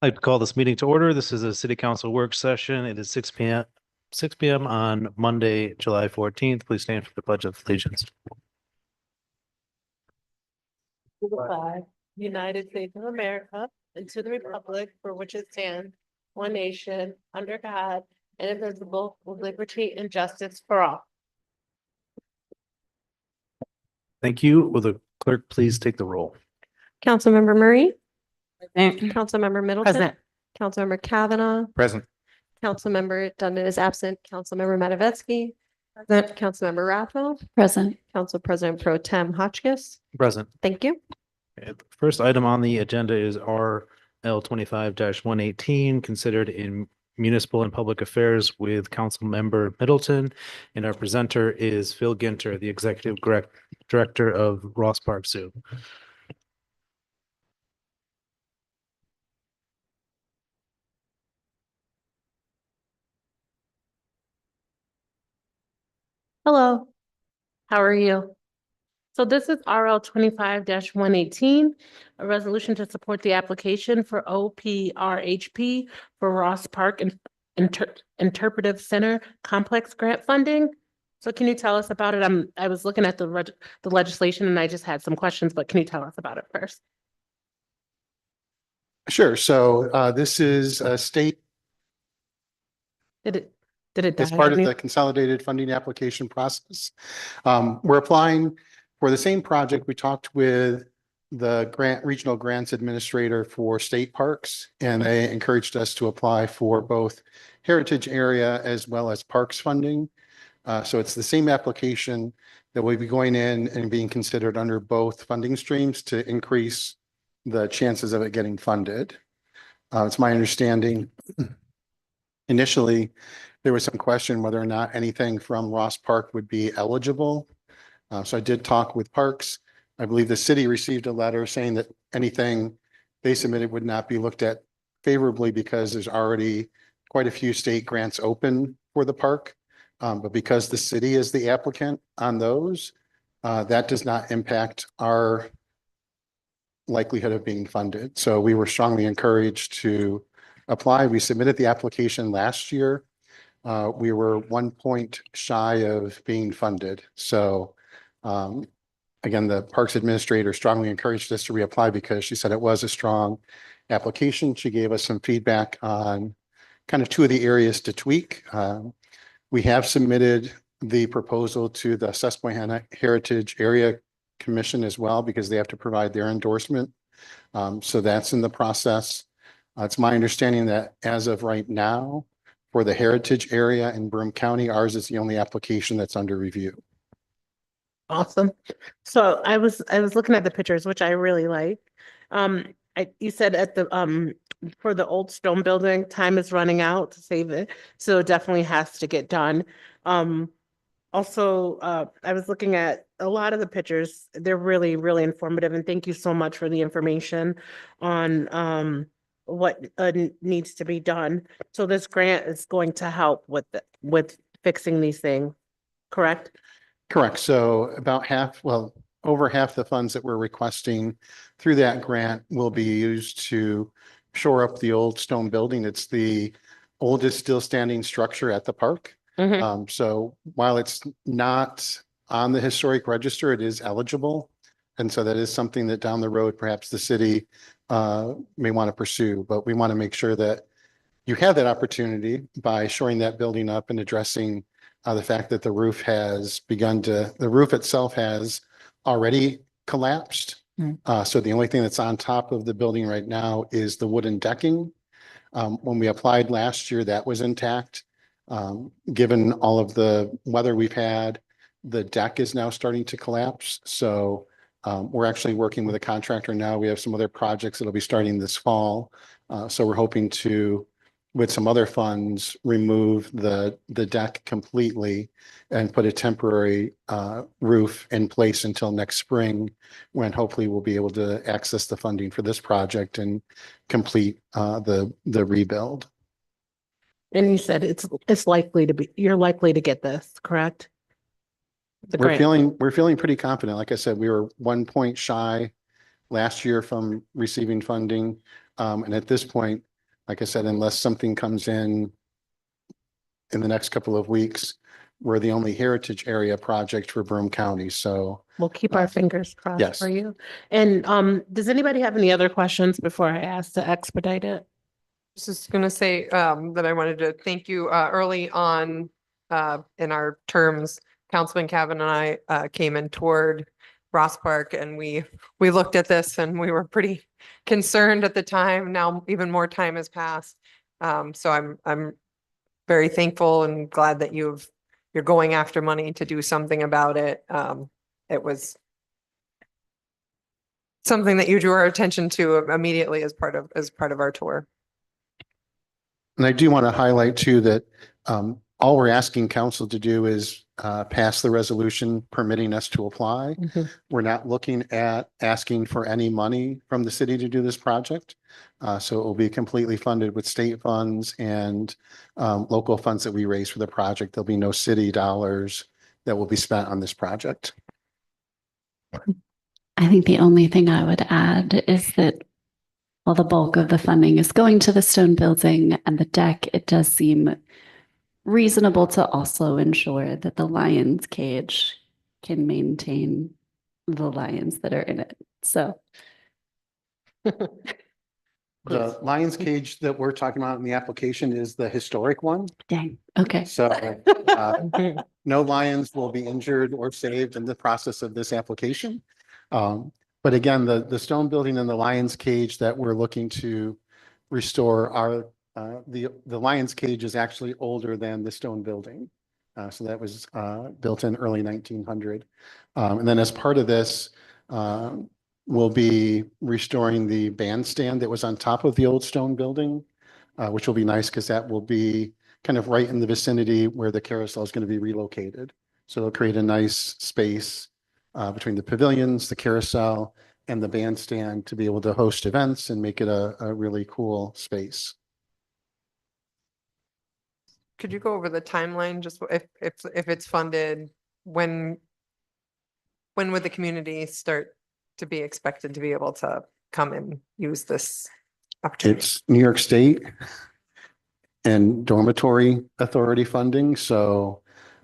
I'd like to call this meeting to order. This is a city council work session. It is 6 p.m. on Monday, July 14th. Please stand for the Pledge of Allegiance. To the flag, United States of America, and to the republic for which it stands, one nation, under God, indivisible, with liberty and justice for all. Thank you. Will the clerk please take the roll? Councilmember Murray, Present. Councilmember Middleton, Present. Councilmember Kavanaugh, Present. Councilmember Dundon is absent, Councilmember Matavetsky, Present. Councilmember Rathwell, Present. Council President Pro Tem Hotchkiss. Present. Thank you. Okay, the first item on the agenda is RL 25-118, considered in Municipal and Public Affairs with Councilmember Middleton. And our presenter is Phil Ginter, the Executive Director of Ross Park Zoo. Hello, how are you? So this is RL 25-118, a resolution to support the application for OPRHP for Ross Park and Interpretive Center Complex Grant Funding. So can you tell us about it? I was looking at the legislation and I just had some questions, but can you tell us about it first? Sure. So this is a state Did it as die? part of the consolidated funding application process. We're applying for the same project. We talked with the regional grants administrator for state parks, and they encouraged us to apply for both heritage area as well as parks funding. So it's the same application that will be going in and being considered under both funding streams to increase the chances of it getting funded. It's my understanding initially there was some question whether or not anything from Ross Park would be eligible. So I did talk with Parks. I believe the city received a letter saying that anything they submitted would not be looked at favorably because there's already quite a few state grants open for the park. But because the city is the applicant on those, that does not impact our likelihood of being funded. So we were strongly encouraged to apply. We submitted the application last year. We were 1 point shy of being funded. So again, the Parks Administrator strongly encouraged us to reapply because she said it was a strong application. She gave us some feedback on kind of two of the areas to tweak. We have submitted the proposal to the Susquehanna Heritage Area Commission as well because they have to provide their endorsement. So that's in the process. It's my understanding that as of right now, for the heritage area in Broome County, ours is the only application that's under review. Awesome. So I was looking at the pictures, which I really like. You said at the for the old stone building, time is running out to save it. So it definitely has to get done. Also, I was looking at a lot of the pictures. They're really, really informative. And thank you so much for the information on what needs to be done. So this grant is going to help with fixing these things, correct? Correct. So about half, well, over half the funds that we're requesting through that grant will be used to shore up the old stone building. It's the oldest still standing structure at the park. So while it's not on the historic register, it is eligible. And so that is something that down the road, perhaps the city may want to pursue, but we want to make sure that you have that opportunity by shoring that building up and addressing the fact that the roof itself has already collapsed. So the only thing that's on top of the building right now is the wooden decking. When we applied last year, that was intact. Given all of the weather we've had, the deck is now starting to collapse. So we're actually working with a contractor now. We have some other projects that'll be starting this fall. So we're hoping to, with some other funds, remove the deck completely and put a temporary roof in place until next spring, when hopefully we'll be able to access the funding for this project and complete the rebuild. And you said it's likely to be, you're likely to get this, correct? We're feeling pretty confident. Like I said, we were 1 point shy last year from receiving funding. And at this point, like I said, unless something comes in the next couple of weeks, we're the only heritage area project for Broome County. So We'll keep our fingers crossed yes. for you. And does anybody have any other questions before I ask to expedite it? Just gonna say that I wanted to thank you early on in our terms. Councilman Cavan and I came and toured Ross Park, and we looked at this and we were pretty concerned at the time. Now even more time has passed. So I'm very thankful and glad that you're going after money to do something about it. It was something that you drew our attention to immediately as part of our tour. And I do want to highlight too that all we're asking council to do is pass the resolution permitting us to apply. We're not looking at asking for any money from the city to do this project. So it will be completely funded with state funds and local funds that we raise for the project. There'll be no city dollars that will be spent on this project. I think the only thing I would add is that while the bulk of the funding is going to the stone building and the deck, it does seem reasonable to also ensure that the lion's cage can maintain the lions that are in it. So The lion's cage that we're talking about in the application is the historic one. dang, okay. So no lions will be injured or saved in the process of this application. But again, the stone building and the lion's cage that we're looking to restore are the lion's cage is actually older than the stone building. So that was built in early 1900. And then as part of this, we'll be restoring the bandstand that was on top of the old stone building, which will be nice because that will be kind of right in the vicinity where the carousel is going to be relocated. So it'll create a nice space between the pavilions, the carousel, and the bandstand to be able to host events and make it a really cool space. Could you go over the timeline, just if it's funded, when would the community start to be expected to be able to come and use this opportunity? It's New York State and dormitory authority funding. So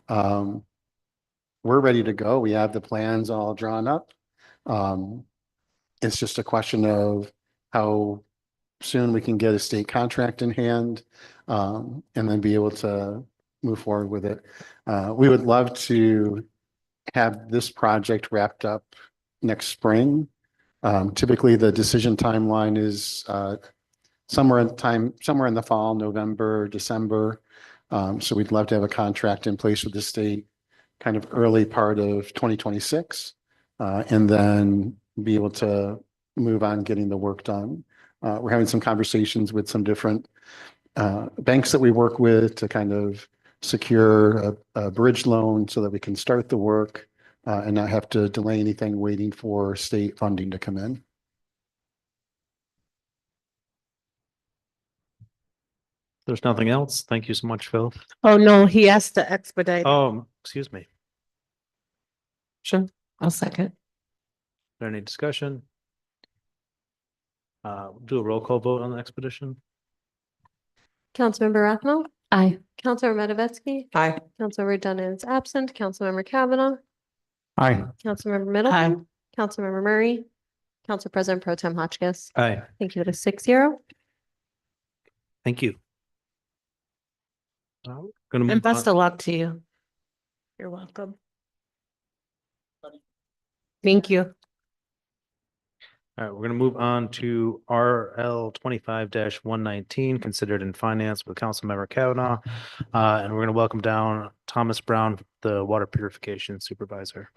we're ready to go. We have the plans all drawn up. It's just a question of how soon we can get a state contract in hand and then be able to move forward with it. We would love to have this project wrapped up next spring. Typically, the decision timeline is somewhere in the fall, November, December. So we'd love to have a contract in place with the state kind of early part of 2026 and then be able to move on getting the work done. We're having some conversations with some different banks that we work with to kind of secure a bridge loan so that we can start the work and not have to delay anything waiting for state funding to come in. There's nothing else. Thank you so much, Phil. Oh, no, he has to expedite. Oh, excuse me. Is Sure, I'll second. there any discussion? Do a roll call vote on the expedition. Councilmember Rathmel, Aye. Councilmember Matavetsky, Hi. Councilmember Dunn is absent, Councilmember Kavanaugh, Aye. Councilmember Middleton, Councilmember Murray, Council President Pro Tem Hotchkiss. Aye. Thank you. That is 6-0. Thank you. Gonna And move best on. of luck to you. You're welcome. Thank you. All right, we're gonna move on to RL 25-119, considered in finance with Councilmember Kavanaugh. And we're gonna welcome down Thomas Brown, the water purification supervisor.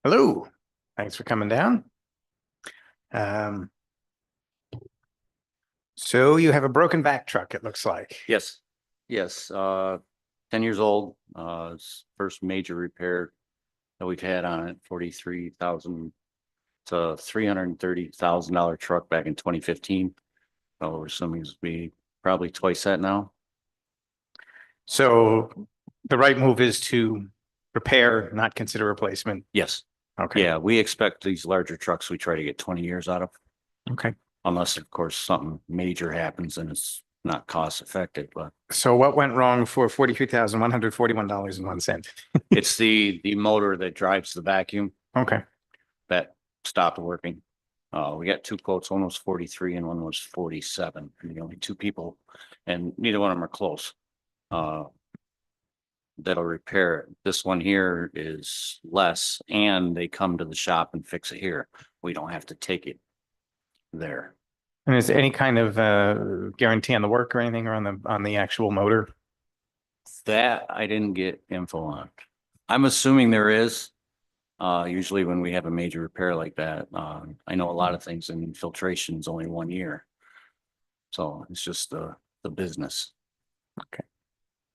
Hello, thanks for coming down. So you have a broken back truck, it looks like. Yes, yes, 10 years old, it's first major repair that we've had on it, 43,000. It's a $330,000 truck back in 2015. So we're assuming it's be probably twice that now. So the right move is to repair, not consider replacement. Yes. Okay. Yeah, we expect these larger trucks, we try to get 20 years out of, Okay. unless of course something major happens and it's not cost effective, but So what went wrong for $43,141.01? it's the motor that drives the vacuum Okay. that stopped working. We got two quotes, one was 43 and one was 47. And the only two people, and neither one of them are close. That'll repair it. This one here is less, and they come to the shop and fix it here. We don't have to take it there. And is there any kind of guarantee on the work or anything or on the actual motor? That I didn't get info on. I'm assuming there is. Usually when we have a major repair like that, I know a lot of things in filtration is only 1 year. So it's just the business.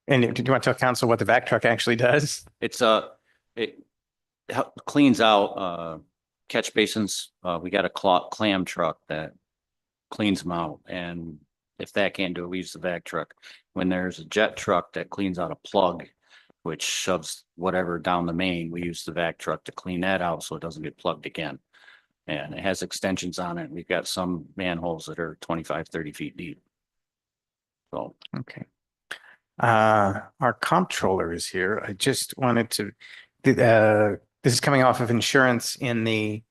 And do you want to tell council what the vac truck actually does? It cleans out catch basins. We got a clam truck that cleans them out. And if that can't do it, we use the vac truck. When there's a jet truck that cleans out a plug, which shoves whatever down the main, we use the vac truck to clean that out so it doesn't get plugged again. And it has extensions on it. We've got some manholes that are 25, 30 feet deep. So Okay. Our comptroller is here. I just wanted to, this is coming off of insurance in the,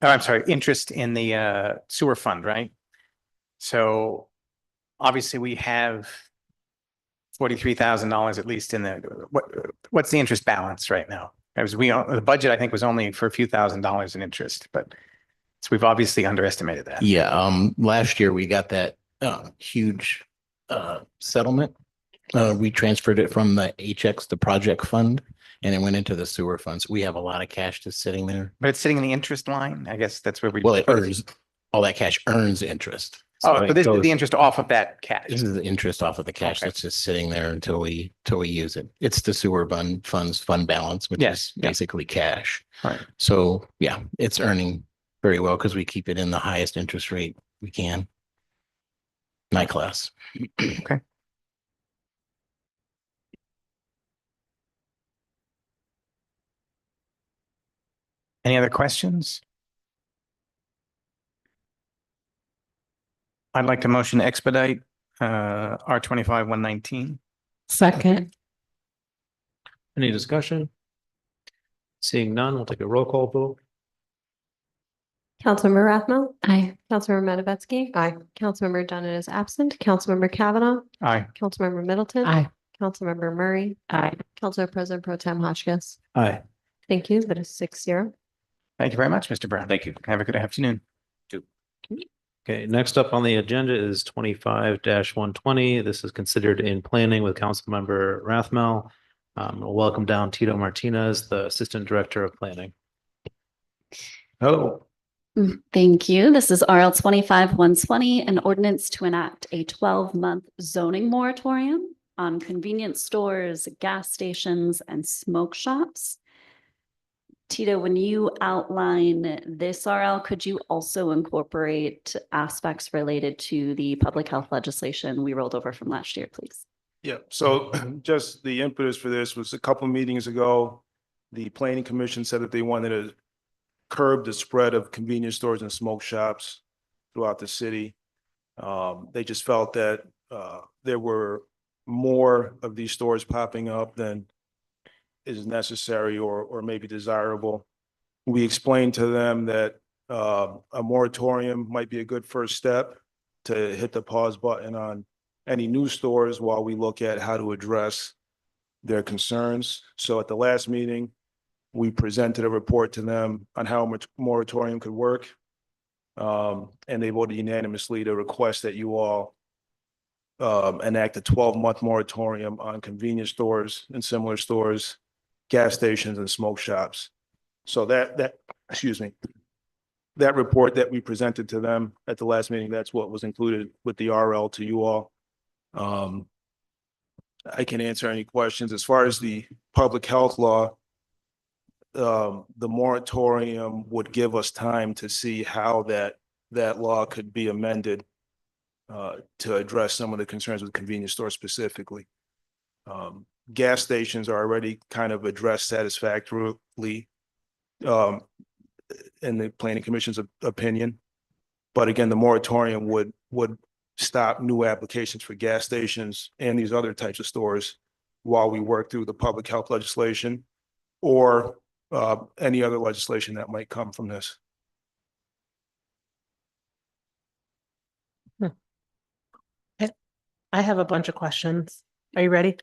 oh, I'm sorry, interest in the sewer fund, right? So obviously we have $43,000 at least in the, what's the interest balance right now? As the budget, I think, was only for a few $1,000s in interest, but so we've obviously underestimated that. Yeah, last year we got that huge settlement. We transferred it from the HX, the project fund, and it went into the sewer funds. We have a lot of cash just sitting there. But it's sitting in the interest line. I guess that's where we. Well, it earns, all that cash earns interest. Oh, it so this is goes- the interest off of that cash. This is the interest off of the cash Okay. that's just sitting there until we use it. It's the sewer funds fund balance, which Yes, is yeah. basically cash. Right. So yeah, it's earning very well because we keep it in the highest interest rate we can. My class. Okay. Any other questions? I'd like to motion to expedite R 25-119. Second. Any discussion? Seeing none, we'll take a roll call vote. Councilmember Rathmel, Aye. Councilmember Matavetsky. Aye. Councilmember Dunn is absent. Councilmember Kavanaugh, Aye. Councilmember Middleton. Aye. Councilmember Murray, Aye. Council President Pro Tem Hotchkiss. Aye. Thank you. That is 6-0. Thank you very much, Mr. Brown. thank you. Have a good afternoon. Okay, next up on the agenda is 25-120. This is considered in planning with Councilmember Rathmel. We'll welcome down Tito Martinez, the Assistant Director of Planning. Hello. Thank you. This is RL 25-120, an ordinance to enact a 12-month zoning moratorium on convenience stores, gas stations, and smoke shops. Tito, when you outline this RL, could you also incorporate aspects related to the public health legislation we rolled over from last year, please? Yeah, so just the impetus for this was a couple meetings ago. The planning commission said that they wanted to curb the spread of convenience stores and smoke shops throughout the city. They just felt that there were more of these stores popping up than is necessary or maybe desirable. We explained to them that a moratorium might be a good first step to hit the pause button on any new stores while we look at how to address their concerns. So at the last meeting, we presented a report to them on how much moratorium could work. And they voted unanimously to request that you all enact a 12-month moratorium on convenience stores and similar stores, gas stations and smoke shops. So that report that we presented to them at the last meeting, that's what was included with the RL to you all. I can answer any questions. As far as the public health law, the moratorium would give us time to see how that law could be amended to address some of the concerns with convenience stores specifically. gas stations are already kind of addressed satisfactorily in the planning commission's opinion. But again, the moratorium would stop new applications for gas stations and these other types of stores while we work through the public health legislation or any other legislation that might come from this. I have a bunch of questions. Are you ready?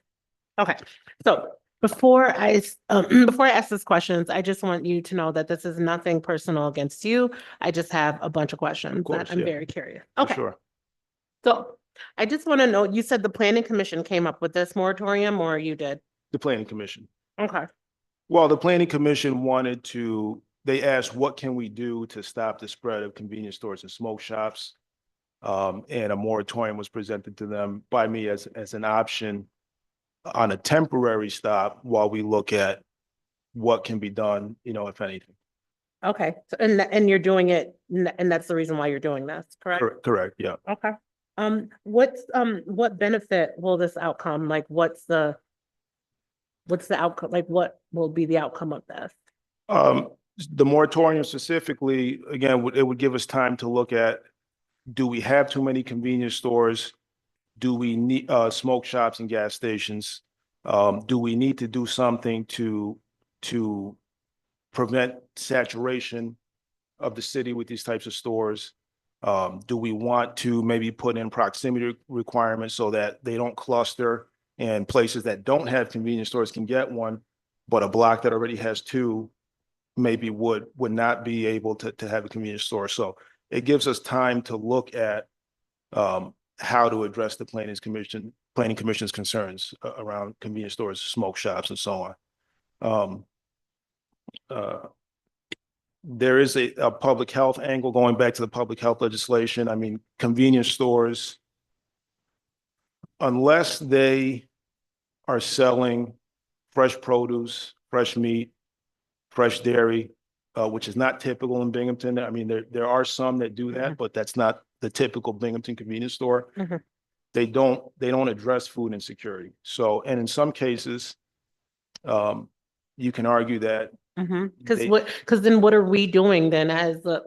Okay, so before before I ask these questions, I just want you to know that this is nothing personal against you. I just have a bunch of questions course, that I'm yeah. very curious. For Okay, sure. so I just want to know, you said the planning commission came up with this moratorium or you did? The planning commission. Okay, Well, the planning commission they asked, what can we do to stop the spread of convenience stores and smoke shops? And a moratorium was presented to them by me as an option on a temporary stop while we look at what can be done, if anything. okay, so, and you're doing it, and that's the reason why you're doing this, correct? Correct, yeah. Okay. What benefit will this outcome, like, what's the outcome, like, what will be the outcome of this? The moratorium specifically, again, it would give us time to look at, do we have too many convenience stores? Do we need smoke shops and gas stations? Do we need to do something to prevent saturation of the city with these types of stores? Do we want to maybe put in proximity requirements so that they don't cluster and places that don't have convenience stores can get one, but a block that already has two maybe would not be able to have a convenience store. So it gives us time to look at how to address the planning commission's concerns around convenience stores, smoke shops, and so on. There is a public health angle going back to the public health legislation. I mean, convenience stores, unless they are selling fresh produce, fresh meat, fresh dairy, which is not typical in Binghamton. I mean, there are some that do that, but that's not the typical Binghamton convenience store. Mhm. They don't address food insecurity. So, and in some cases, you can argue that Because then what are we doing then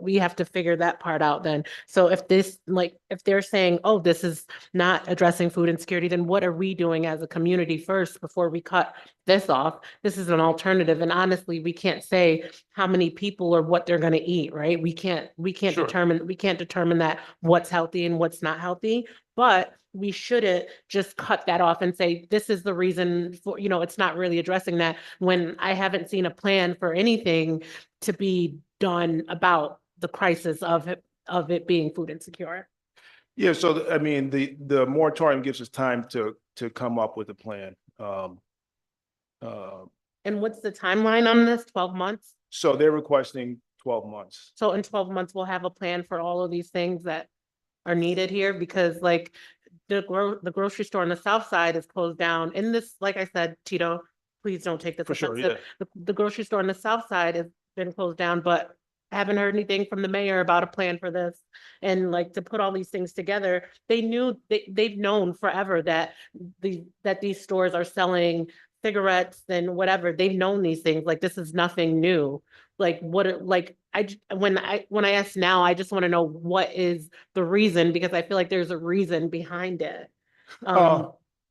we have to figure that part out then. So if if they're saying, oh, this is not addressing food insecurity, then what are we doing as a community first before we cut this off? This is an alternative. And honestly, we can't say how many people or what they're going to eat, right? We can't Sure. determine that what's healthy and what's not healthy, but we shouldn't just cut that off and say, this is the reason for, it's not really addressing that, when I haven't seen a plan for anything to be done about the crisis of it being food insecure. Yeah, so I mean, the moratorium gives us time to come up with a plan. And what's the timeline on this? 12 months? So they're requesting 12 months. So in 12 months, we'll have a plan for all of these things that are needed here, because like the grocery store on the south side is closed down. In this, like I said, Tito, please don't take this For sure, offensive. The grocery store on the south side has been closed down, but I haven't heard anything from the mayor about a plan for this. And like, to put all these things together, they've known forever that these stores are selling cigarettes and whatever. They've known these things. Like, this is nothing new. Like, when I ask now, I just want to know what is the reason, because I feel like there's a reason behind it.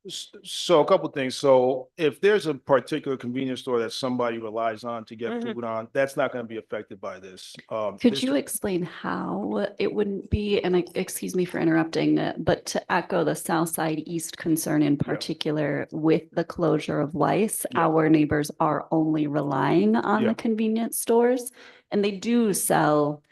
So a couple of things. So if there's a particular convenience store that somebody relies on to get Mhm. food on, that's not going to be affected by this. Could you explain how it wouldn't be, and excuse me for interrupting, but to echo the South Side East concern in particular with the closure of Weiss, Yeah. our neighbors are only relying on Yeah. the convenience stores, and they do sell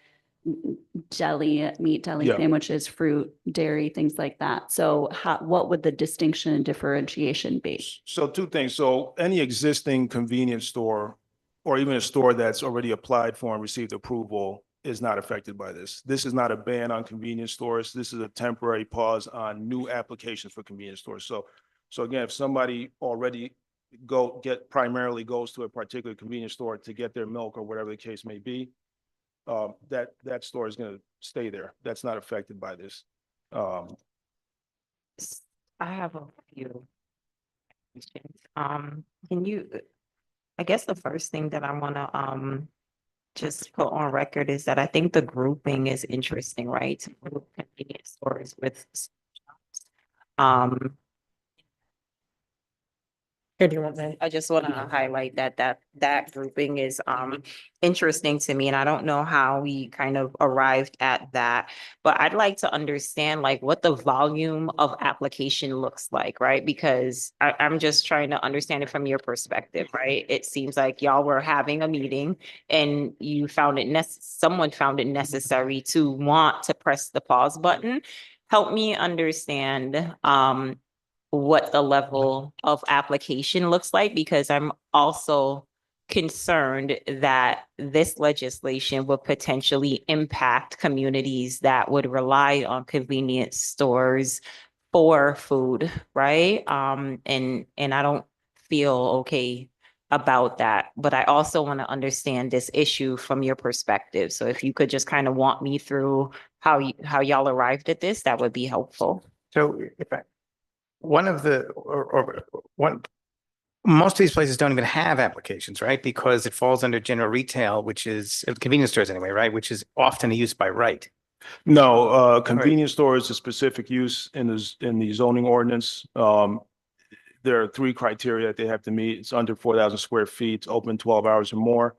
meat deli Yeah. sandwiches, fruit, dairy, things like that. So what would the distinction and differentiation be? So two things. So any existing convenience store or even a store that's already applied for and received approval is not affected by this. This is not a ban on convenience stores. This is a temporary pause on new applications for convenience stores. So again, if somebody already primarily goes to a particular convenience store to get their milk or whatever the case may be, that store is going to stay there. That's not affected by this. I have a few. Can you, I guess the first thing that I want to just put on record is that I think the grouping is interesting, right? To group convenience stores with shops. Here, do you want that? I just want to highlight that grouping is interesting to me, and I don't know how we kind of arrived at that. But I'd like to understand like what the volume of application looks like, right? Because I'm just trying to understand it from your perspective, right? It seems like y'all were having a meeting and you found it someone found it necessary to want to press the pause button. Help me understand what the level of application looks like, because I'm also concerned that this legislation would potentially impact communities that would rely on convenience stores for food, right? And I don't feel okay about that, but I also want to understand this issue from your perspective. So if you could just kind of walk me through how y'all arrived at this, that would be helpful. So if I, most of these places don't even have applications, right? Because it falls under general retail, which is convenience stores anyway, right? Which is often a use by right. No, convenience store is a specific use in the zoning ordinance. There are 3 criteria that they have to meet. It's under 4,000 square feet, it's open 12 hours or more,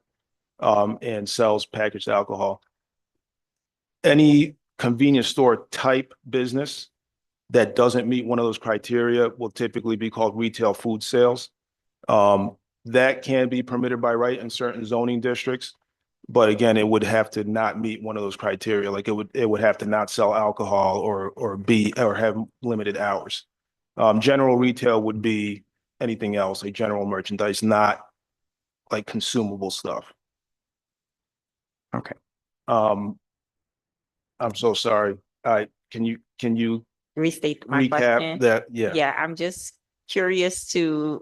and sells packaged alcohol. Any convenience store type business that doesn't meet one of those criteria will typically be called retail food sales. That can be permitted by right in certain zoning districts. But again, it would have to not meet one of those criteria. Like it would have to not sell alcohol or have limited hours. General retail would be anything else, like general merchandise, not like consumable stuff. Okay. I'm so sorry. Can you Restate my recap question? that? Yeah. Yeah, I'm just curious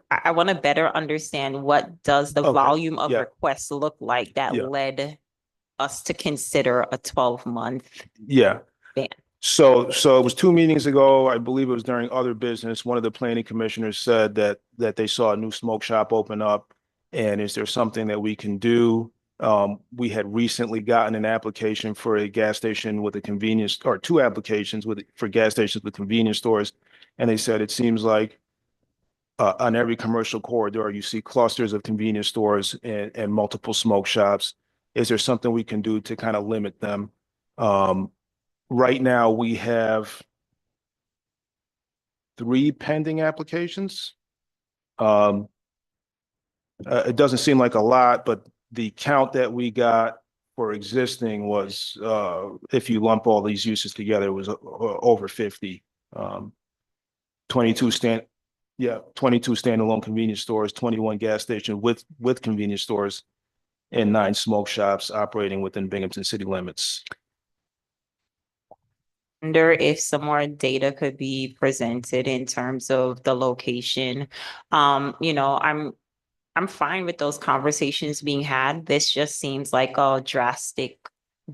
I want to better understand what does the Okay, volume of yeah. requests look like that Yeah. led us to consider a 12-month Yeah. ban. So it was 2 meetings ago. I believe it was during other business. One of the planning commissioners said that they saw a new smoke shop open up. And is there something that we can do? We had recently gotten an application for a gas station with a convenience, or 2 applications for gas stations with convenience stores. And they said, it seems like on every commercial corridor, you see clusters of convenience stores and multiple smoke shops. Is there something we can do to kind of limit them? Right now, we have 3 pending applications. It doesn't seem like a lot, but the count that we got for existing was, if you lump all these uses together, it was over 50. 22 standalone convenience stores, 21 gas stations with convenience stores, and 9 smoke shops operating within Binghamton city limits. Wonder if some more data could be presented in terms of the location. I'm fine with those conversations being had. This just seems like a drastic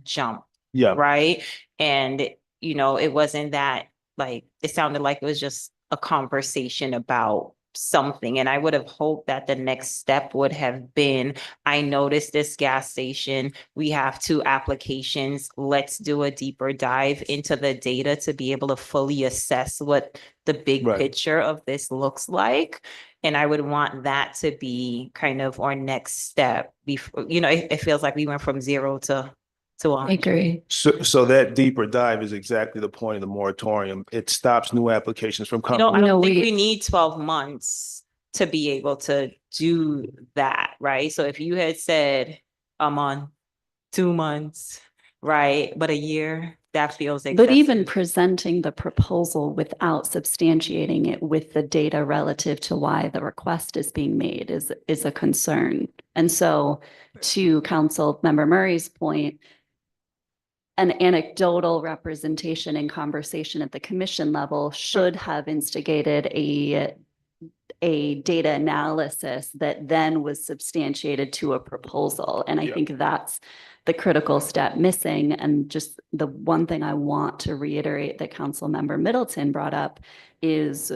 jump. Yeah. Right? And, it wasn't that it sounded like it was just a conversation about something. And I would have hoped that the next step would have been, I noticed this gas station, we have 2 applications. Let's do a deeper dive into the data to be able to fully assess what the big Right. picture of this looks like. And I would want that to be kind of our next step before, it feels like we went from 0 to I 100. agree. So that deeper dive is exactly the point of the moratorium. It stops new applications from coming. I No, don't think we- we need 12 months to be able to do that, right? So if you had said a month, 2 months, right? But a year, that feels But even excessive. presenting the proposal without substantiating it with the data relative to why the request is being made is a concern. And so to Council Member Murray's point, an anecdotal representation and conversation at the commission level should have instigated a data analysis that then was substantiated to a proposal. And I Yeah. think that's the critical step missing. And just the one thing I want to reiterate that Councilmember Middleton brought up is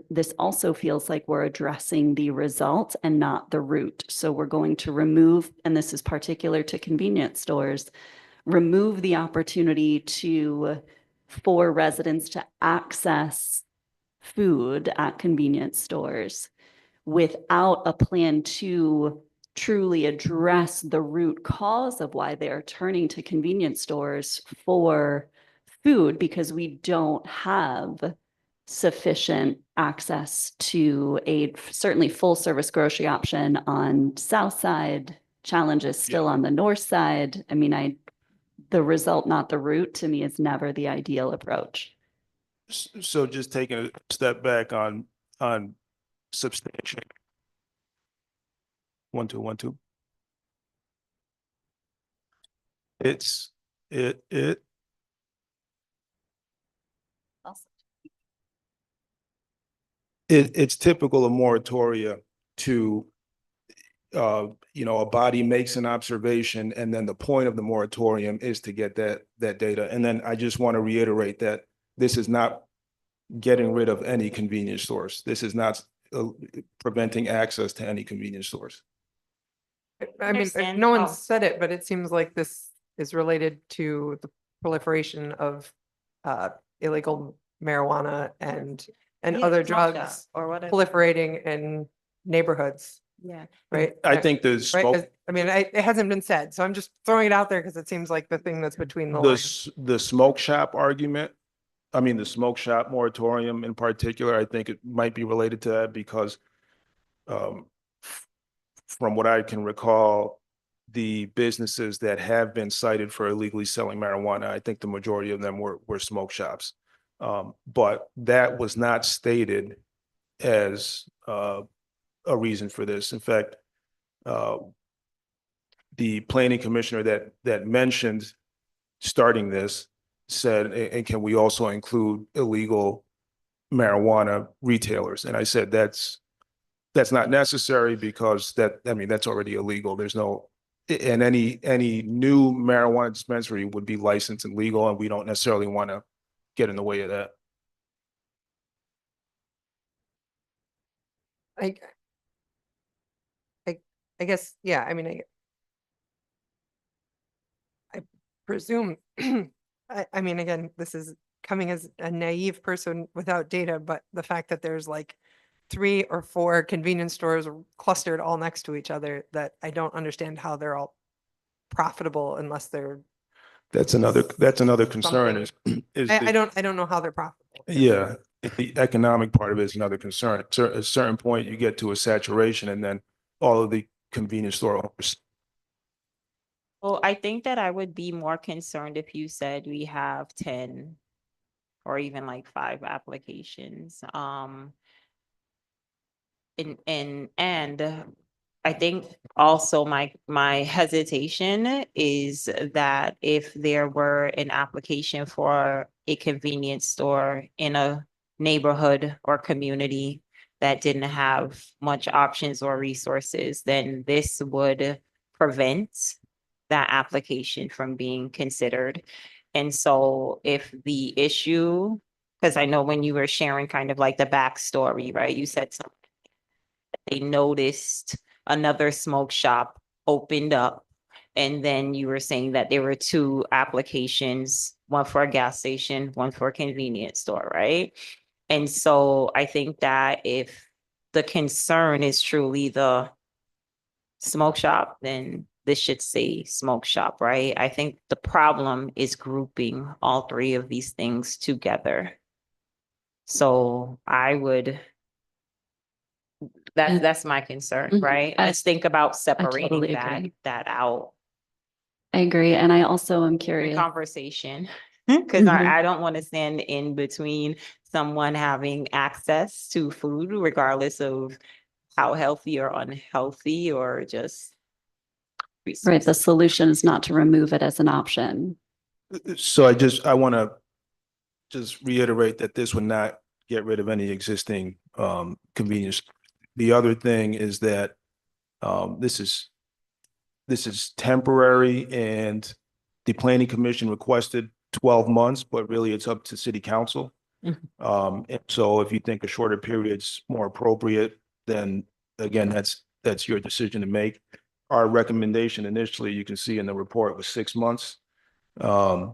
this also feels like we're addressing the result and not the root. So we're going to remove, and this is particular to convenience stores, remove the opportunity for residents to access food at convenience stores without a plan to truly address the root cause of why they are turning to convenience stores for food, because we don't have sufficient access to a certainly full service grocery option on South Side. Challenges still on the North Side. I mean, the result, not the root, to me is never the ideal approach. So just taking a step back on substantiation. 1, 2, 1, 2. It's typical of moratoria to, a body makes an observation, and then the point of the moratorium is to get that data. And then I just want to reiterate that this is not getting rid of any convenience stores. This is not preventing access to any convenience stores. I mean, Understand. no one Oh. said it, but it seems like this is related to the proliferation of illegal marijuana and Yeah, other smoke shop drugs or whatever. proliferating in neighborhoods, Yeah. right? I think the Right, smoke, 'cause, I mean, it hasn't been said, so I'm just throwing it out there because it seems like the thing that's between the lines. the smoke shop argument, I mean, the smoke shop moratorium in particular, I think it might be related to that because from what I can recall, the businesses that have been cited for illegally selling marijuana, I think the majority of them were smoke shops. But that was not stated as a reason for this. In fact, the planning commissioner that mentioned starting this said, and can we also include illegal marijuana retailers? And I said, that's not necessary because that's already illegal. There's no, and any new marijuana dispensary would be licensed and legal, and we don't necessarily want to get in the way of that. I guess, yeah, I mean, I presume, I mean, again, this is coming as a naive person without data, but the fact that there's like 3 or 4 convenience stores clustered all next to each other, that I don't understand how they're all profitable unless they're. That's another concern is I don't know how they're profitable. yeah, the economic part of it is another concern. At a certain point, you get to a saturation, and then all of the convenience store owners. Well, I think that I would be more concerned if you said we have 10 or even like 5 applications. And I think also my hesitation is that if there were an application for a convenience store in a neighborhood or community that didn't have much options or resources, then this would prevent that application from being considered. And so if the issue, because I know when you were sharing kind of like the backstory, right? You said something, they noticed another smoke shop opened up. And then you were saying that there were 2 applications, one for a gas station, one for a convenience store, right? And so I think that if the concern is truly the smoke shop, then this should say smoke shop, right? I think the problem is grouping all 3 of these things together. So I would, that's my concern, Mhm. right? I- Let's think about separating totally agree. that out I agree. And I also am in curious. conversation. Because Mhm. I don't want to stand in between someone having access to food, regardless of how healthy or unhealthy or just. Right. The solution is not to remove it as an option. So I want to just reiterate that this would not get rid of any existing convenience. The other thing is that this is temporary, and the planning commission requested 12 months, but really it's up to city council. And so if you think a shorter period's more appropriate, then again, that's your decision to make. Our recommendation initially, you can see in the report, was 6 months. But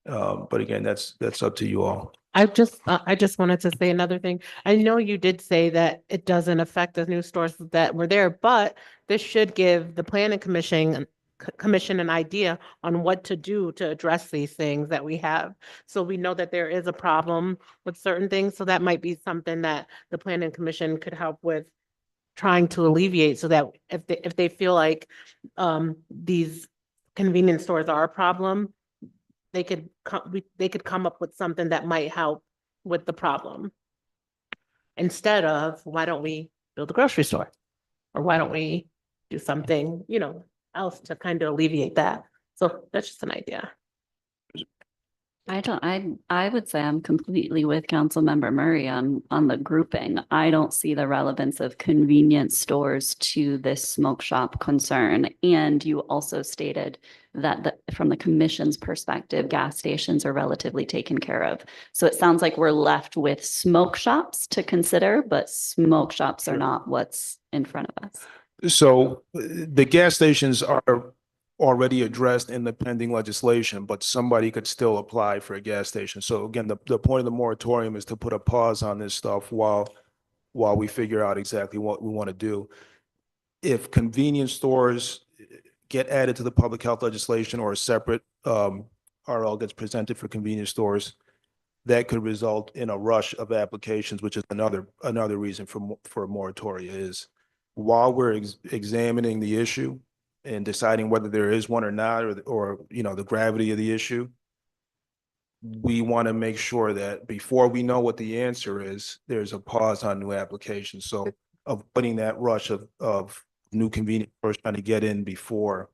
again, that's up to you all. I just wanted to say another thing. I know you did say that it doesn't affect the new stores that were there, but this should give the planning commission an idea on what to do to address these things that we have. So we know that there is a problem with certain things. So that might be something that the planning commission could help with trying to alleviate, so that if they feel like these convenience stores are a problem, they could come up with something that might help with the problem. Instead of, why don't we build a grocery store? Or why don't we do something, else to kind of alleviate that? So that's just an idea. I would say I'm completely with Councilmember Murray on the grouping. I don't see the relevance of convenience stores to this smoke shop concern. And you also stated that from the commission's perspective, gas stations are relatively taken care of. So it sounds like we're left with smoke shops to consider, but smoke shops are not what's in front of us. So the gas stations are already addressed in the pending legislation, but somebody could still apply for a gas station. So again, the point of the moratorium is to put a pause on this stuff while we figure out exactly what we want to do. If convenience stores get added to the public health legislation, or a separate RL gets presented for convenience stores, that could result in a rush of applications, which is another reason for a moratorium. Is while we're examining the issue and deciding whether there is one or not, or the gravity of the issue, we want to make sure that before we know what the answer is, there's a pause on new applications. So avoiding that rush of new convenience stores trying to get in before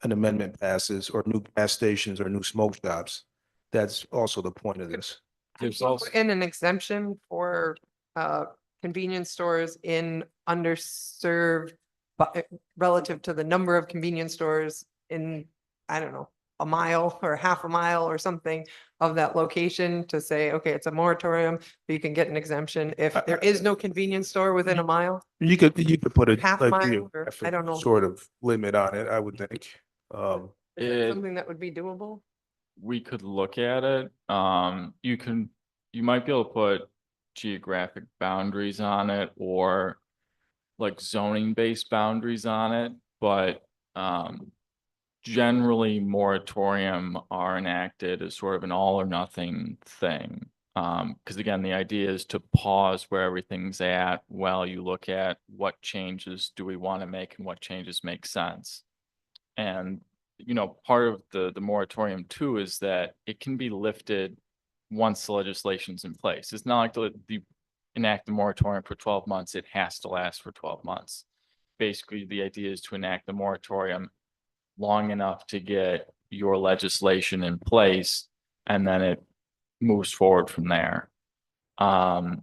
an amendment passes, or new gas stations or new smoke shops. That's also the point of this. There's also in an exemption for convenience stores in underserved, but relative to the number of convenience stores in, I don't know, a mile or half a mile or something of that location, to say, okay, it's a moratorium, but you can get an exemption if there is no convenience store within a mile. You could put a Half like, mile, or I don't know. sort of limit on it, I would think. Is that something that would be doable? We could look at it. You might be able to put geographic boundaries on it, or like zoning based boundaries on it, but generally moratorium are enacted as sort of an all or nothing thing. Because again, the idea is to pause where everything's at while you look at what changes do we want to make and what changes make sense. And part of the moratorium too is that it can be lifted once the legislation's in place. It's not like you enact the moratorium for 12 months, it has to last for 12 months. Basically, the idea is to enact the moratorium long enough to get your legislation in place, and then it moves forward from there. One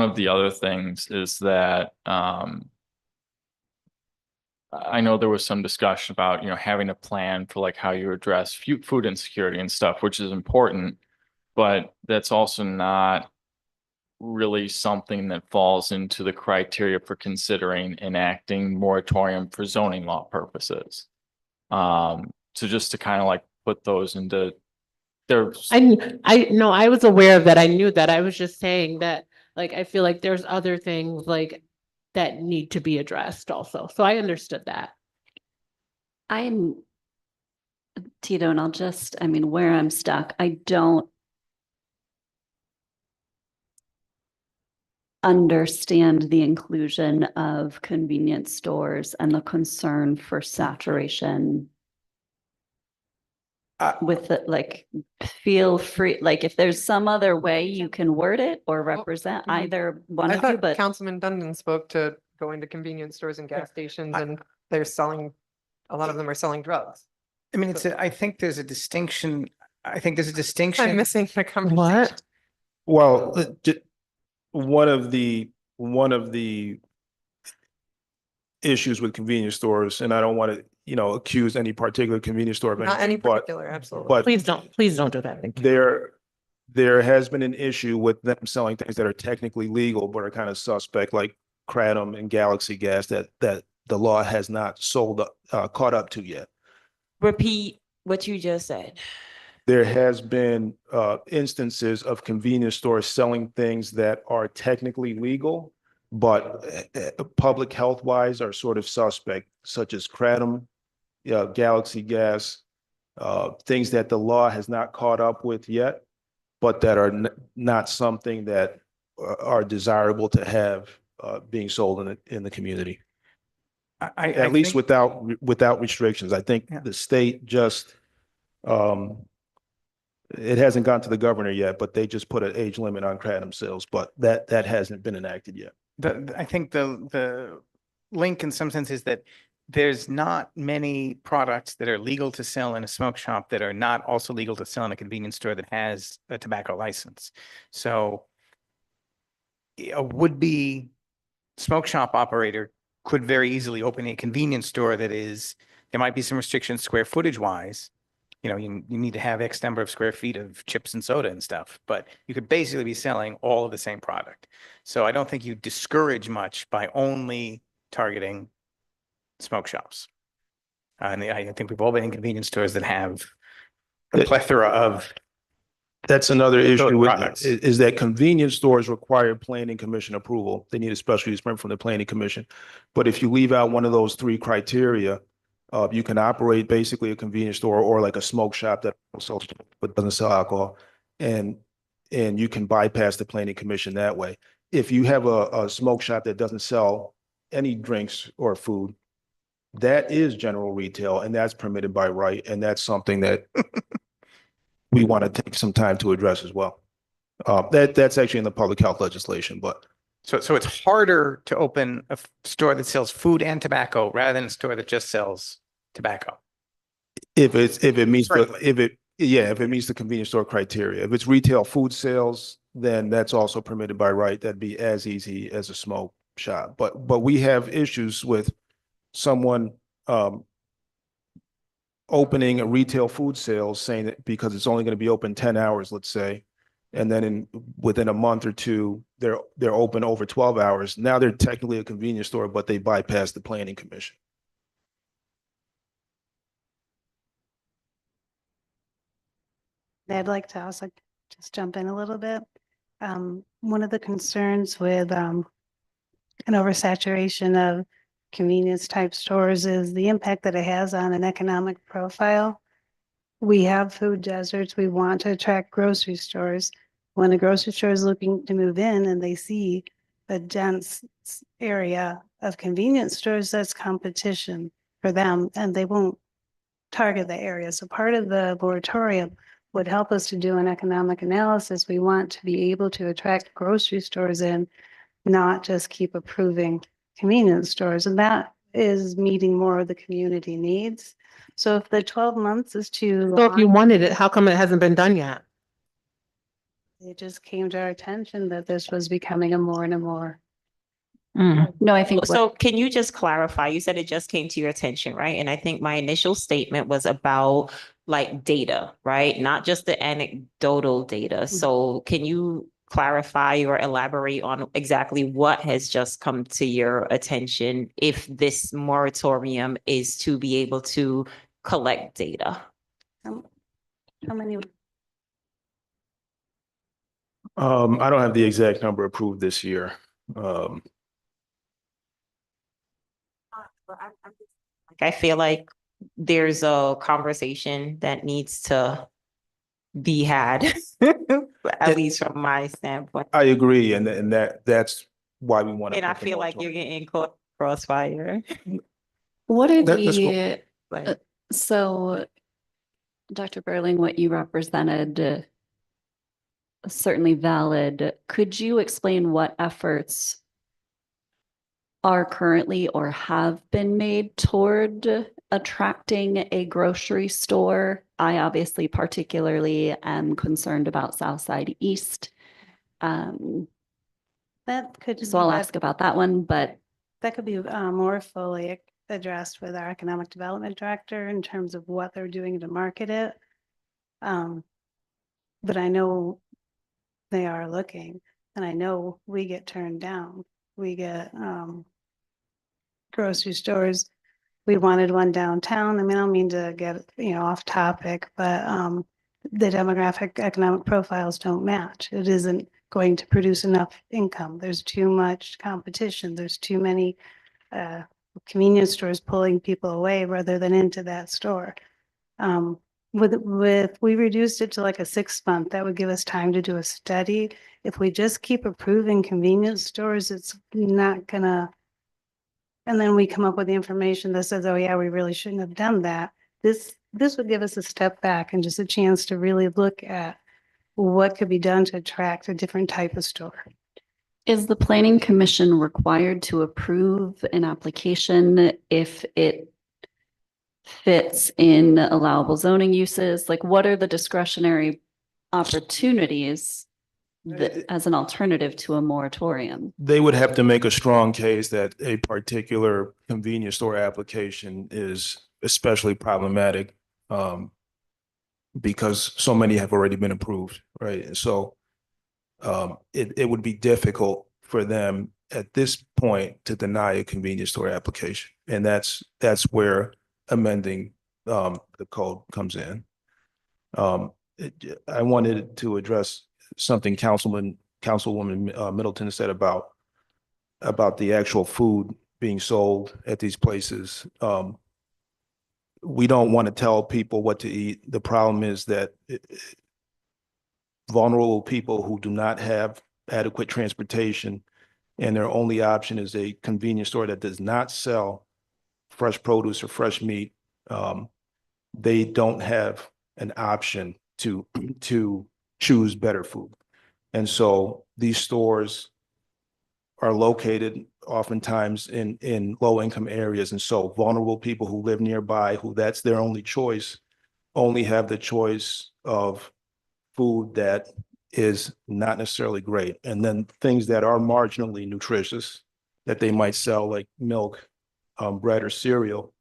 of the other things is that I know there was some discussion about, having a plan for like how you address food insecurity and stuff, which is important, but that's also not really something that falls into the criteria for considering enacting moratorium for zoning law purposes. So just to kind of like put those into there. I know I was aware of that. I knew that. I was just saying that, like, I feel like there's other things like that need to be addressed also. So I understood that. I'm Tito, and where I'm stuck, I don't understand the inclusion of convenience stores and the concern for saturation. With it, feel free, if there's some other way you can word it or represent either one of you, but Councilman Dundon spoke to going to convenience stores and gas stations, and they're selling, a lot of them are selling drugs. I mean, I think there's a distinction. I think there's a distinction. I'm missing the conversation. What? Well, one of the issues with convenience stores, and I don't want to, accuse any particular convenience store of Not any anything, but particular, absolutely. but Please don't do that. Thank you. there has been an issue with them selling things that are technically legal, but are kind of suspect, like kratom and Galaxy Gas that the law has not caught up to yet. Repeat what you just said. There has been instances of convenience stores selling things that are technically legal, but public health wise are sort of suspect, such as kratom, Galaxy Gas, things that the law has not caught up with yet, but that are not something that are desirable to have being sold in the community. At least without restrictions. I think the state just it hasn't gone to the governor yet, but they just put an age limit on kratom sales, but that hasn't been enacted yet. I think the link in some sense is that there's not many products that are legal to sell in a smoke shop that are not also legal to sell in a convenience store that has a tobacco license. So a would-be smoke shop operator could very easily open a convenience store that is, there might be some restrictions square footage wise. You need to have X number of square feet of chips and soda and stuff, but you could basically be selling all of the same product. So I don't think you discourage much by only targeting smoke shops. And I think we've all been in convenience stores that have a plethora of. That's another issue with products. is that convenience stores require planning commission approval. They need a special use permit from the planning commission. But if you leave out one of those three criteria, you can operate basically a convenience store or like a smoke shop that sells but doesn't sell alcohol, and you can bypass the planning commission that way. If you have a smoke shop that doesn't sell any drinks or food, that is general retail, and that's permitted by right, and that's something that we want to take some time to address as well. That's actually in the public health legislation, but. So it's harder to open a store that sells food and tobacco rather than a store that just sells tobacco. If it meets the convenience store criteria. If it's retail food sales, then that's also permitted by right. That'd be as easy as a smoke shop. But we have issues with someone opening a retail food sales, saying that because it's only going to be open 10 hours, let's say, and then within a month or two, they're open over 12 hours. Now they're technically a convenience store, but they bypass the planning commission. I'd like to also just jump in a little bit. One of the concerns with an oversaturation of convenience type stores is the impact that it has on an economic profile. We have food deserts. We want to attract grocery stores. When a grocery store is looking to move in and they see a dense area of convenience stores, that's competition for them, and they won't target the area. So part of the moratorium would help us to do an economic analysis. We want to be able to attract grocery stores in, not just keep approving convenience stores. And that is meeting more of the community needs. So if the 12 months is too So if you long, wanted it, how come it hasn't been done yet? it just came to our attention that this was becoming a more and a more. No, I think So can you just clarify? You said it just came to your attention, right? And I think my initial statement was about like data, right? Not just the anecdotal data. So can you clarify or elaborate on exactly what has just come to your attention if this moratorium is to be able to collect data? How many? I don't have the exact number approved this year. I feel like there's a conversation that needs to be had, at least from my standpoint. I agree, and that's why we want to. And I feel like you're getting caught crossfire. what are That's the, Like, so Dr. Burling, what you represented, certainly valid. Could you explain what efforts are currently or have been made toward attracting a grocery store? I obviously particularly am concerned about South Side East. That could. So I'll that- ask about that one, but That could be more fully addressed with our economic development director in terms of what they're doing to market it. But I know they are looking, and I know we get turned down. We get grocery stores. We wanted one downtown. I mean, I don't mean to get, off topic, but the demographic economic profiles don't match. It isn't going to produce enough income. There's too much competition. There's too many convenience stores pulling people away rather than into that store. We reduced it to like a 6 month, that would give us time to do a study. If we just keep approving convenience stores, it's not gonna. And then we come up with the information that says, oh yeah, we really shouldn't have done that. This would give us a step back and just a chance to really look at what could be done to attract a different type of store. is the planning commission required to approve an application if it fits in allowable zoning uses? Like, what are the discretionary opportunities as an alternative to a moratorium? They would have to make a strong case that a particular convenience store application is especially problematic because so many have already been approved, right? So it would be difficult for them at this point to deny a convenience store application. And that's where amending the code comes in. I wanted to address something Councilwoman Middleton said about the actual food being sold at these places. We don't want to tell people what to eat. The problem is that vulnerable people who do not have adequate transportation and their only option is a convenience store that does not sell fresh produce or fresh meat, they don't have an option to choose better food. And so these stores are located oftentimes in low income areas. And so vulnerable people who live nearby, who that's their only choice, only have the choice of food that is not necessarily great. And then things that are marginally nutritious that they might sell, like milk, bread or cereal,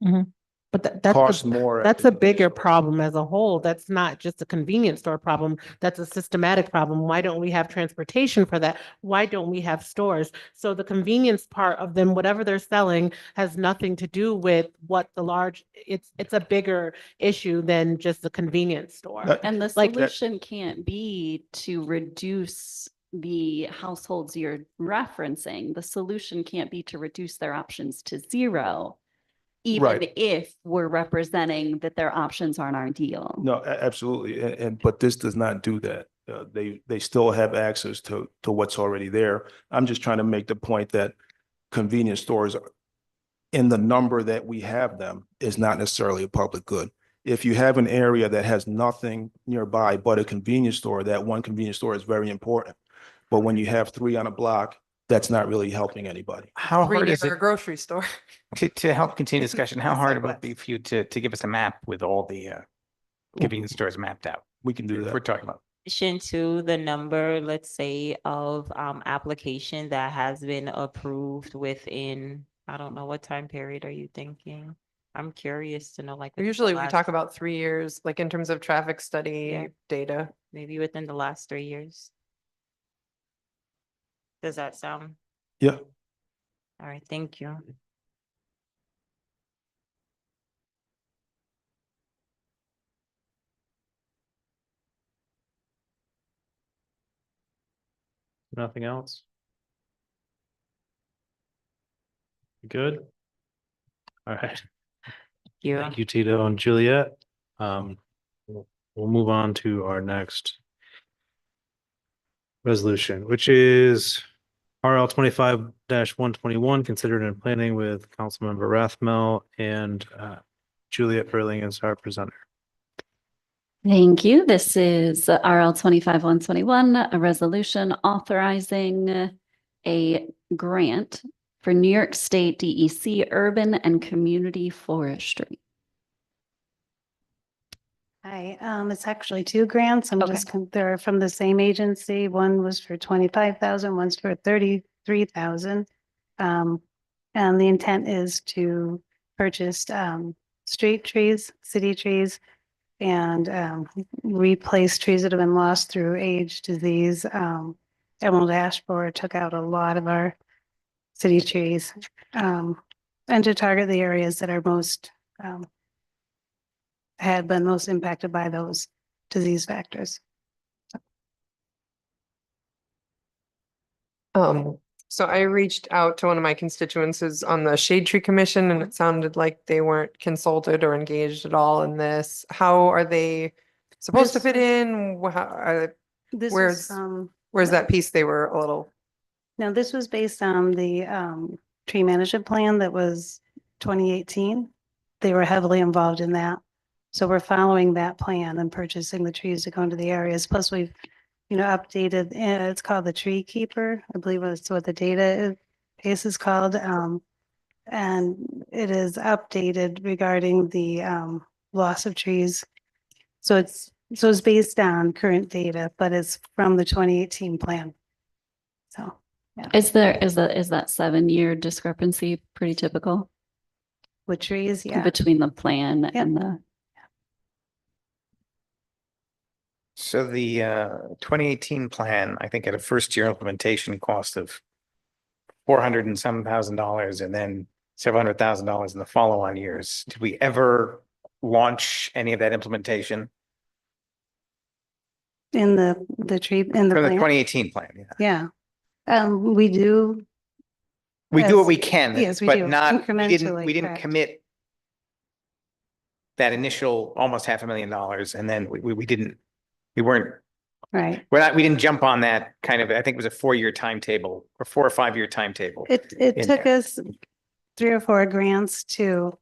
But cost more. that's a bigger problem as a whole. That's not just a convenience store problem. That's a systematic problem. Why don't we have transportation for that? Why don't we have stores? So the convenience part of them, whatever they're selling, has nothing to do with what it's a bigger issue than just the convenience store. And the Like- solution can't be to reduce the households you're referencing. The solution can't be to reduce their options to zero, even Right. if we're representing that their options aren't ideal. No, absolutely. But this does not do that. They still have access to what's already there. I'm just trying to make the point that convenience stores in the number that we have them is not necessarily a public good. If you have an area that has nothing nearby but a convenience store, that one convenience store is very important. But when you have 3 on a block, that's not really helping anybody. How hard is Read it a grocery store. to help continue discussion? How hard would it be for you to give us a map with all the convenience stores mapped out? We can do that. We're talking about. addition to the number, let's say, of application that has been approved within, I don't know, what time period are you thinking? I'm curious to know, like. within the Usually we last- talk about 3 years, like in terms of traffic study Yeah. data. Maybe within the last 3 years. Does that sound? Yeah. All right, thank you. Nothing else? Good? All right. You. Thank you, Tito and Juliet. We'll move on to our next resolution, which is RL 25-121, considered in planning with Councilmember Rathmel and Juliet Furling as our presenter. Thank you. This is RL 25-121, a resolution authorizing a grant for New York State DEC Urban and Community Forestry. Hi, it's actually 2 grants. Okay. They're from the same agency. One was for 25,000, one's for 30 3,000. And the intent is to purchase street trees, city trees, and replace trees that have been lost through age, disease. Emerald ash borer took out a lot of our city trees, and to target the areas that are most had been most impacted by those disease factors. So I reached out to one of my constituencies on the Shade Tree Commission, and it sounded like they weren't consulted or engaged at all in this. How are they supposed to This fit was- in? This Where's- was, Where's that piece? They were a little, now this was based on the tree management plan that was 2018. They were heavily involved in that. So we're following that plan and purchasing the trees to go into the areas. Plus we've, updated, it's called the Tree Keeper. I believe that's what the base is called. And it is updated regarding the loss of trees. So it's based on current data, but it's from the 2018 plan. So, Is that 7-year discrepancy pretty typical with trees, yeah. between the plan Yep. and the? So the 2018 plan, I think, had a first year implementation cost of $400 and some $1,000, and then several $100,000 in the follow-on years. Did we ever launch any of that implementation In the tree, in the from the plan, 2018 plan? Yeah. yeah. We do, We do what As- we can, yes, we but do, not, incrementally, we didn't correct. commit that initial almost $500,000, and then we didn't, we didn't jump on that kind of, I think it was a 4-year timetable or 4 or 5-year timetable. it in took there. us 3 or 4 grants to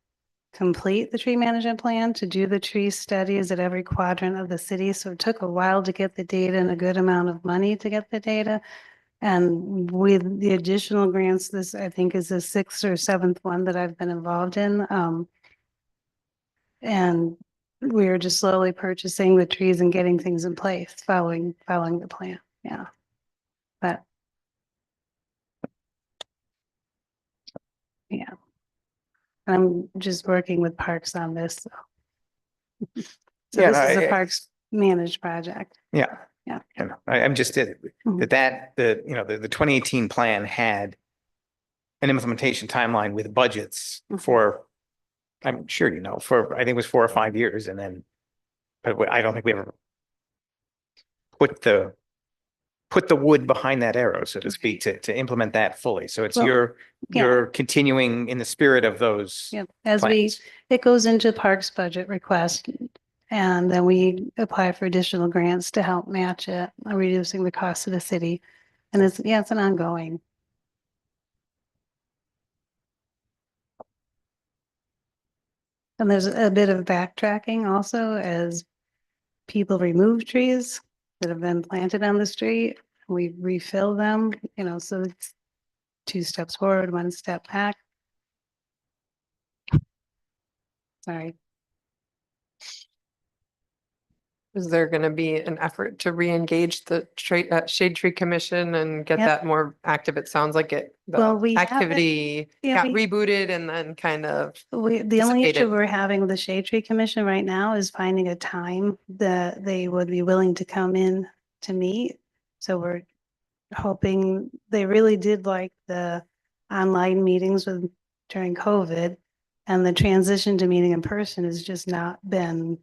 complete the tree management plan, to do the tree studies at every quadrant of the city. So it took a while to get the data and a good amount of money to get the data. And with the additional grants, this I think is the 6th or 7th one that I've been involved in. And we're just slowly purchasing the trees and getting things in place, following the plan. Yeah. But yeah. I'm just working with parks on this. So Yeah, this no, is a I- parks managed project. Yeah. Yeah. And I'm just, the 2018 plan had an implementation timeline with budgets Mhm. for, I'm sure for, I think it was 4 or 5 years, and then, but I don't think we ever put the wood behind that arrow, so to speak, to implement that fully. So it's Well, you're continuing in the spirit of those Yep. plans. It goes into parks budget request. And then we apply for additional grants to help match it, reducing the cost of the city. And it's an ongoing. And there's a bit of backtracking also as people remove trees that have been planted on the street. We refill them, so it's 2 steps forward, 1 step back. Sorry. is there going to be an effort to re-engage the Shade Tree Commission and get Yep. that more active? It sounds like Well, we the have it. activity Yeah, got rebooted and then kind of, The only issue dissipated. we're having with the Shade Tree Commission right now is finding a time that they would be willing to come in to meet. So we're hoping, they really did like the online meetings during COVID, and the transition to meeting in person has just not been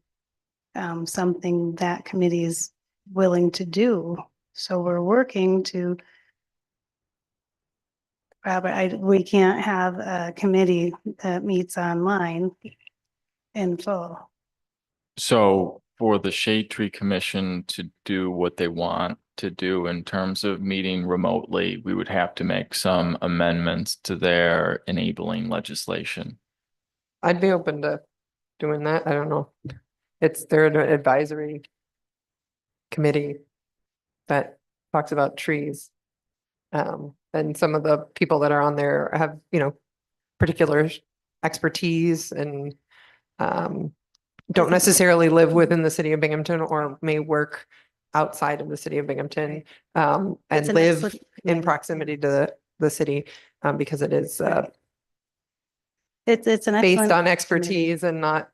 something that committee is willing to do. So we're working to, Robert, we can't have a committee that meets online in full. So for the Shade Tree Commission to do what they want to do in terms of meeting remotely, we would have to make some amendments to their enabling legislation. I'd be open to doing that. I don't know. They're an advisory committee that talks about trees. And some of the people that are on there have, particular expertise and don't necessarily live within the city of Binghamton or may work outside of the city of Binghamton, It's and an live excellent in committee. proximity to the city, because it is It's an based excellent on committee. expertise and not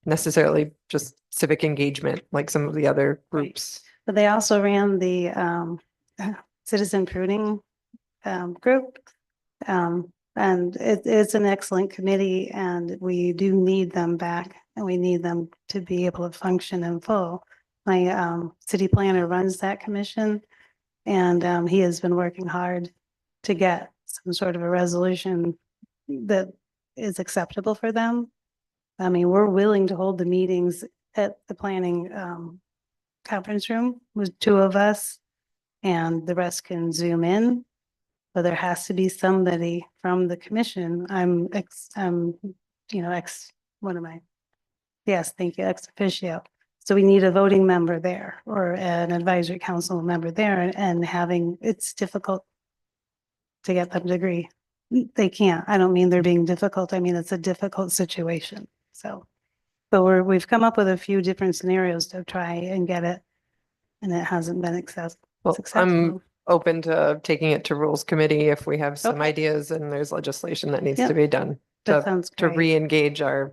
necessarily just civic engagement like some of the other groups. But they also ran the citizen pruning group. And it's an excellent committee and we do need them back and we need them to be able to function in full. My city planner runs that commission and he has been working hard to get some sort of a resolution that is acceptable for them. I mean, we're willing to hold the meetings at the planning conference room with two of us and the rest can Zoom in. But there has to be somebody from the commission. What am I? Yes, thank you, ex officio. So we need a voting member there or an advisory council member there and having, it's difficult to get them to agree. They can't. I don't mean they're being difficult. I mean, it's a difficult situation. So, but we've come up with a few different scenarios to try and get it. And it hasn't been Well, successful. I'm open to taking it to rules committee if we have some Okay. ideas and there's legislation that needs Yep. to be done That to sounds to great. re-engage our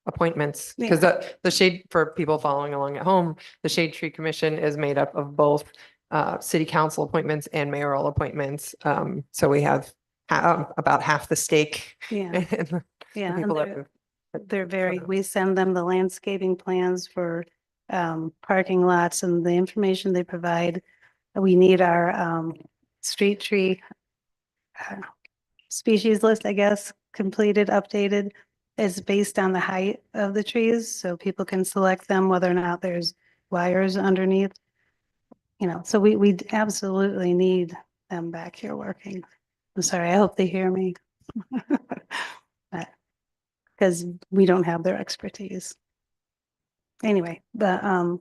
appointments. Because the shade, for people following along at home, the Shade Tree Commission is made up of both city council appointments and mayoral appointments. So we have about half the stake. Yeah. in the Yeah, and people that they're very, on. we send them the landscaping plans for parking lots and the information they provide. We need our street tree species list, I guess, completed, updated. It's based on the height of the trees, so people can select them whether or not there's wires underneath. You know, so we absolutely need them back here working. I'm sorry, I hope they hear me. Because we don't have their expertise. Anyway, but there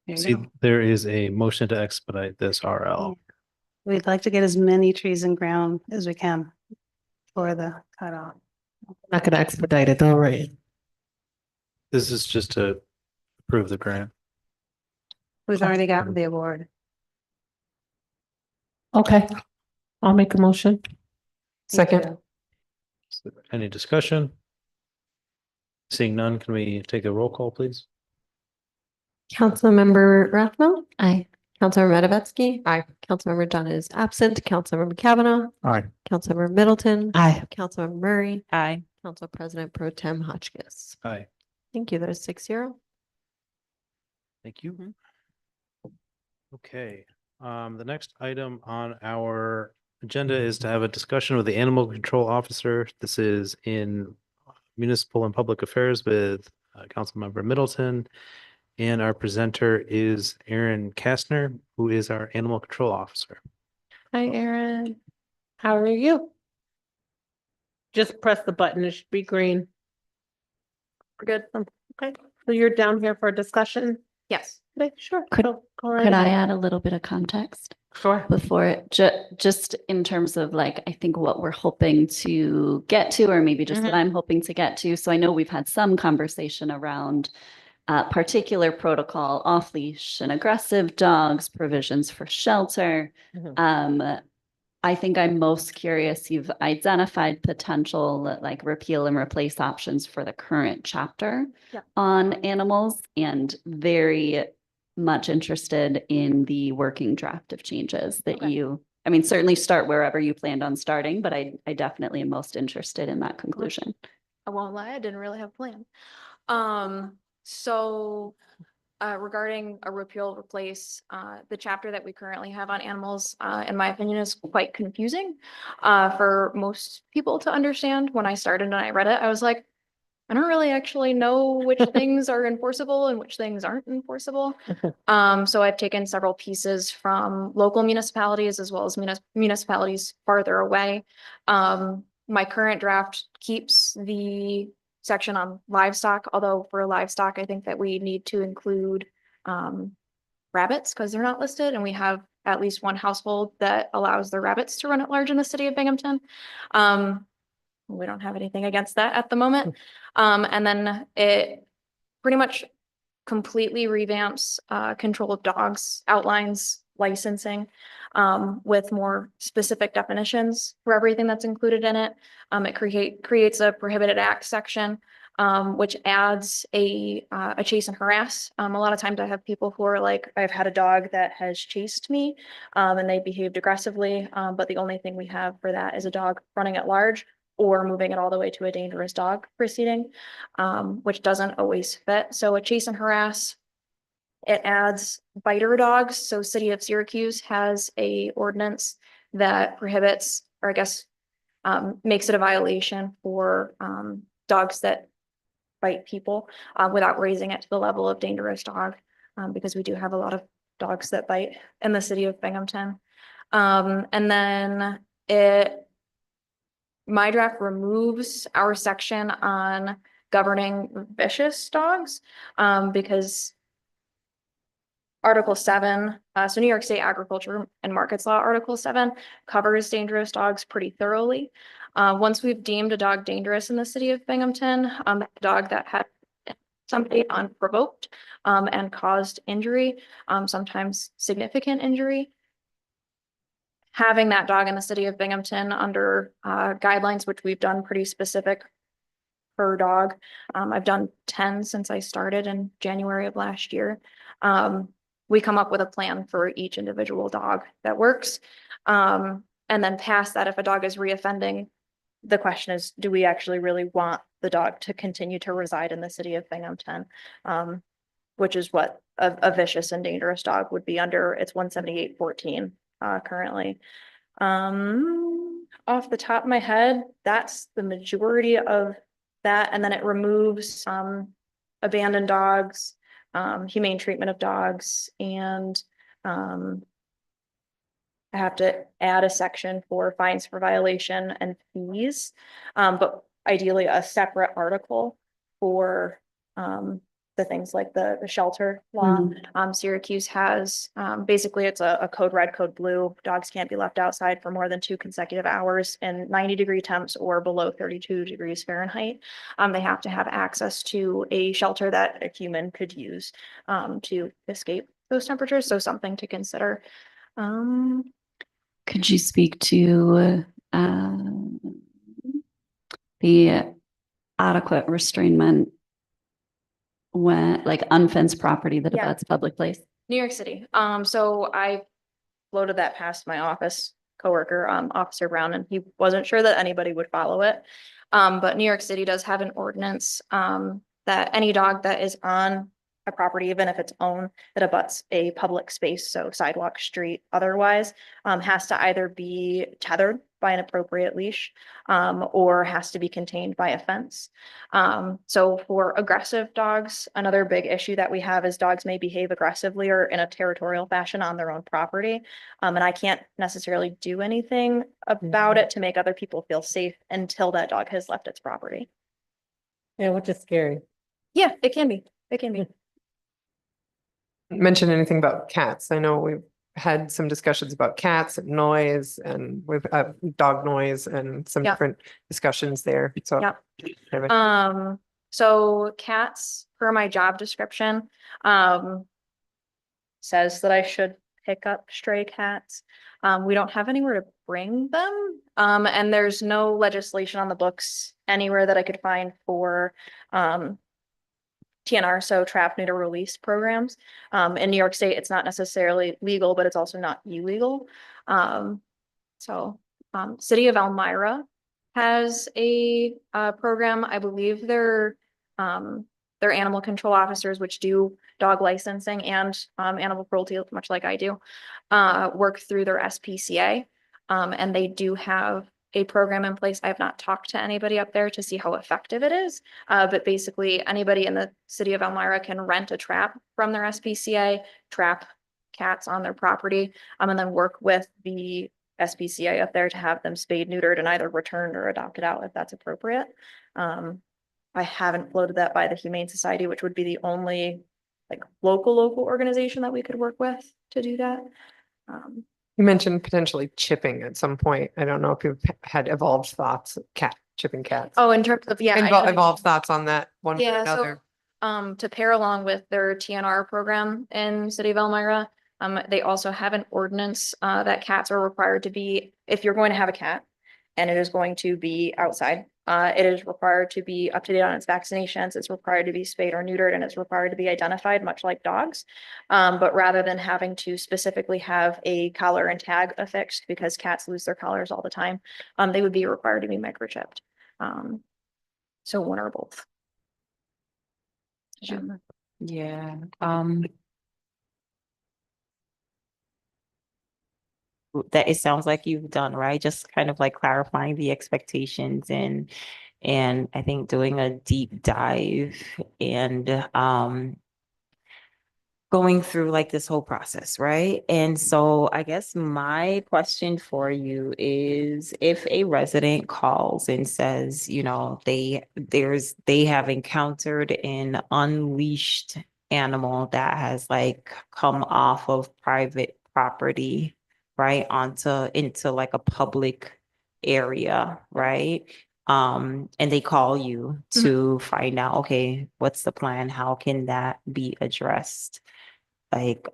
you See, go. there is a motion to expedite this RL. We'd like to get as many trees in ground as we can for the cutoff. Not gonna expedite it though, right? This is just to approve the grant. We've already gotten the award. Okay, I'll make a motion. Thank Second. you. Any discussion? Seeing none, can we take a roll call, please? Councilmember Rathmel, Aye. Councilmember Matavetsky. Aye. Councilmember Dunn is absent. Councilmember Kavanaugh, Aye. Councilmember Middleton. Aye. Councilmember Murray, Aye. Council President Pro Tem Hotchkiss. Aye. Thank you. That is 6-0. Thank you. Okay, the next item on our agenda is to have a discussion with the animal control officer. This is in municipal and public affairs with Councilmember Middleton. And our presenter is Aaron Kastner, who is our animal control officer. Hi, Erin. How are you? Just press the button. It should be green. We're good. Okay, so you're down here for a discussion? Yes. Okay, sure. Could- Go right Could I ahead. add a little bit of context Sure. before it, just in terms of like, I think what we're hoping to get to, or maybe just what I'm hoping to get to. So I know we've had some conversation around particular protocol, off leash and aggressive dogs, provisions for shelter. I think I'm most curious, you've identified potential like repeal and replace options for the current chapter on animals, and very much interested in the working draft of changes that I mean, certainly start wherever you planned on starting, but I definitely am most interested in that conclusion. I won't lie, I didn't really have a plan. So regarding a repeal, replace, the chapter that we currently have on animals, in my opinion, is quite confusing for most people to understand. When I started and I read it, I was like, I don't really actually know which things are enforceable and which things aren't enforceable. So I've taken several pieces from local municipalities as well as municipalities farther away. My current draft keeps the section on livestock, although for livestock, I think that we need to include rabbits because they're not listed, and we have at least one household that allows their rabbits to run at large in the city of Binghamton. We don't have anything against that at the moment. And then it pretty much completely revamps control of dogs, outlines licensing with more specific definitions for everything that's included in it. It creates a prohibited act section, which adds a chase and harass. A lot of times I have people who are like, I've had a dog that has chased me and they behaved aggressively, but the only thing we have for that is a dog running at large or moving it all the way to a dangerous dog proceeding, which doesn't always fit. So a chase and harass, it adds biter dogs. So City of Syracuse has a ordinance that prohibits, or I guess, makes it a violation for dogs that bite people without raising it to the level of dangerous dog, because we do have a lot of dogs that bite in the city of Binghamton. And then my draft removes our section on governing vicious dogs because Article 7, so New York State Agriculture and Markets Law, Article 7 covers dangerous dogs pretty thoroughly. Once we've deemed a dog dangerous in the city of Binghamton, a dog that had somebody unprovoked and caused injury, sometimes significant injury, having that dog in the city of Binghamton under guidelines, which we've done pretty specific per dog. I've done 10 since I started in January of last year. We come up with a plan for each individual dog that works. And then past that, if a dog is reoffending, the question is, do we actually really want the dog to continue to reside in the city of Binghamton? Which is what a vicious and dangerous dog would be under. It's 178.14 currently. Off the top of my head, that's the majority of that. And then it removes abandoned dogs, humane treatment of dogs, and I have to add a section for fines for violation and fees, but ideally a separate article for the things like the shelter law. Syracuse has basically it's a code red, code blue. Dogs can't be left outside for more than 2 consecutive hours in 90-degree temps or below 32 degrees Fahrenheit. They have to have access to a shelter that a human could use to escape those temperatures. So something to consider. Could you speak to the adequate restrainment when, like, unfenced property that Yeah. abuts public place? New York City. So I floated that past my office coworker, Officer Brown, and he wasn't sure that anybody would follow it. But New York City does have an ordinance that any dog that is on a property, even if it's owned, that abuts a public space, so sidewalk, street, otherwise, has to either be tethered by an appropriate leash or has to be contained by a fence. So for aggressive dogs, another big issue that we have is dogs may behave aggressively or in a territorial fashion on their own property. And I can't necessarily do anything about it to make other people feel safe until that dog has left its property. Yeah, which is scary. Yeah, it can be. It can be. Mention anything about cats. I know we've had some discussions about cats and noise, and we've dog noise and some Yeah. different discussions there. So Yeah. So cats, per my job description, says that I should pick up stray cats. We don't have anywhere to bring them. And there's no legislation on the books anywhere that I could find for TNR, so trap, neuter, release programs. In New York State, it's not necessarily legal, but it's also not illegal. City of Elmira has a program. I believe their animal control officers, which do dog licensing and animal cruelty, much like I do, work through their SPCA. And they do have a program in place. I have not talked to anybody up there to see how effective it is. But basically anybody in the city of Elmira can rent a trap from their SPCA, trap cats on their property, and then work with the SPCA up there to have them spayed, neutered, and either returned or adopted out if that's appropriate. I haven't floated that by the Humane Society, which would be the only like local organization that we could work with to do that. you mentioned potentially chipping at some point. I don't know if you've had evolved thoughts, chipping cats. Oh, in terms of, yeah. I know- Evolved thoughts on that one way or Yeah, so another. to pair along with their TNR program in City of Elmira. They also have an ordinance that cats are required to be, if you're going to have a cat and it is going to be outside, it is required to be up to date on its vaccinations. It's required to be spayed or neutered, and it's required to be identified, much like dogs. But rather than having to specifically have a collar and tag affixed, because cats lose their collars all the time, they would be required to be microchipped. So one or both. Yeah, that it sounds like you've done, right? Just kind of like clarifying the expectations and I think doing a deep dive and going through like this whole process, right? And so I guess my question for you is, if a resident calls and says, you know, they have encountered an unleashed animal that has like come off of private property, right, into like a public area, right? And they call you to find out, okay, what's the plan? How can that be addressed? Like,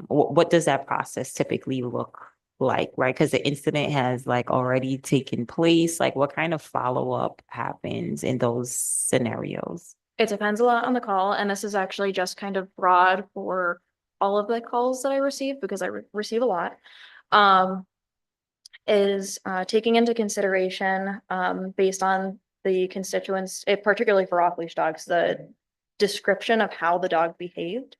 what does that process typically look like, right? Because the incident has like already taken place. Like, what kind of follow-up happens in those scenarios? It depends a lot on the call, and this is actually just kind of broad for all of the calls that I receive, because I receive a lot. Is taking into consideration, based on the constituents, particularly for off-leash dogs, the description of how the dog behaved,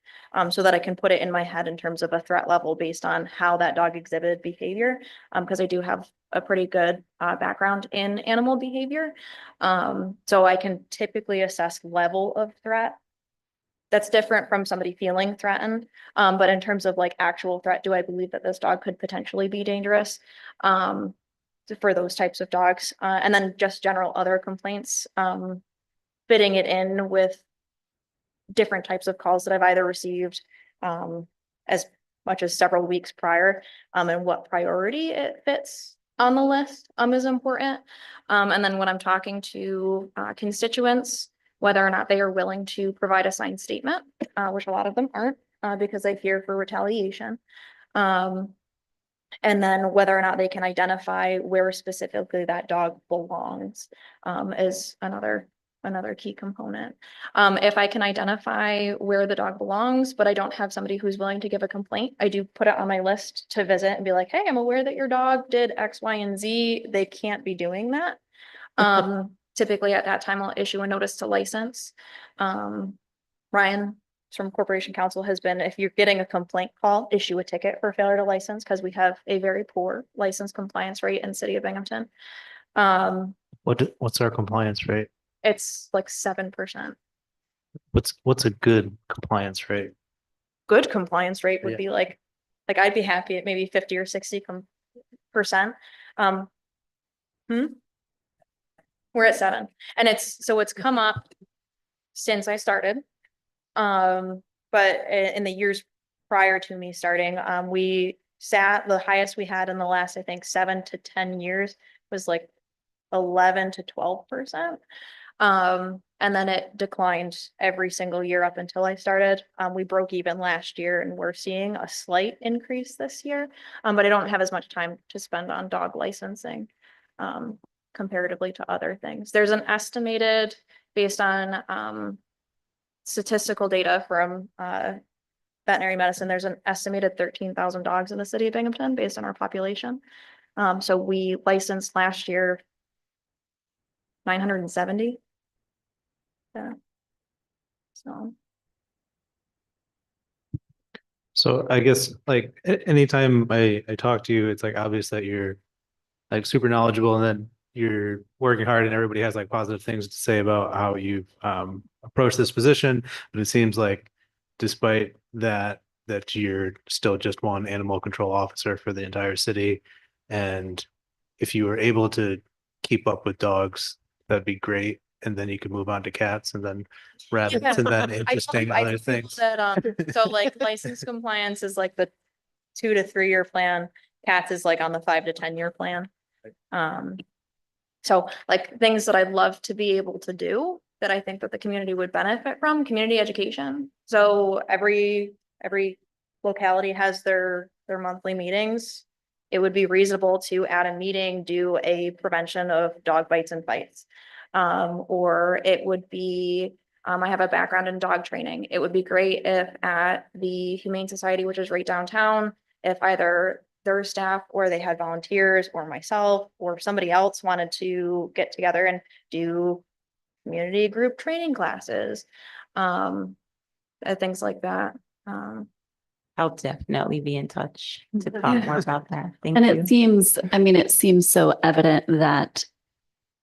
so that I can put it in my head in terms of a threat level based on how that dog exhibited behavior, because I do have a pretty good background in animal behavior. So I can typically assess level of threat. That's different from somebody feeling threatened. But in terms of like actual threat, do I believe that this dog could potentially be dangerous? For those types of dogs, and then just general other complaints, fitting it in with different types of calls that I've either received as much as several weeks prior, and what priority it fits on the list is important. And then when I'm talking to constituents, whether or not they are willing to provide a signed statement, which a lot of them aren't, because they fear for retaliation. And then whether or not they can identify where specifically that dog belongs, is another key component. If I can identify where the dog belongs, but I don't have somebody who's willing to give a complaint, I do put it on my list to visit and be like, hey, I'm aware that your dog did X, Y, and Z. They can't be doing that. Typically at that time, I'll issue a notice to license. Ryan from Corporation Counsel has been, if you're getting a complaint call, issue a ticket for failure to license, because we have a very poor license compliance rate in City of Binghamton. What's our compliance rate? It's like 7%. What's a good compliance rate? Good compliance rate would be like I'd be happy at maybe 50 or 60%. We're at 7, and it's come up since I started. But in the years prior to me starting, the highest we had in the last, I think, 7 to 10 years was like 11 to 12%. And then it declined every single year up until I started. We broke even last year, and we're seeing a slight increase this year. But I don't have as much time to spend on dog licensing, comparatively to other things. There's an estimated, based on statistical data from veterinary medicine, there's an estimated 13,000 dogs in the city of Binghamton based on our population. So we licensed last year 970. Yeah. So I guess like anytime I talk to you, it's like obvious that you're like super knowledgeable, and then you're working hard, and everybody has like positive things to say about how you've approached this position. But it seems like despite that you're still just one animal control officer for the entire city. And if you were able to keep up with dogs, that'd be great. And then you could move on to cats and then rabbits and then interesting other things. So like license compliance is like the 2 to 3 year plan. Cats is like on the 5 to 10 year plan. So like things that I'd love to be able to do that I think that the community would benefit from, community education. So every locality has their monthly meetings. It would be reasonable to add a meeting, do a prevention of dog bites and fights. Or it would be, I have a background in dog training. It would be great if at the Humane Society, which is right downtown, if either their staff or they had volunteers or myself or somebody else wanted to get together and do community group training classes, things like that. I'll definitely be in touch to talk more about that. Thank And you. it seems, I mean, it seems so evident that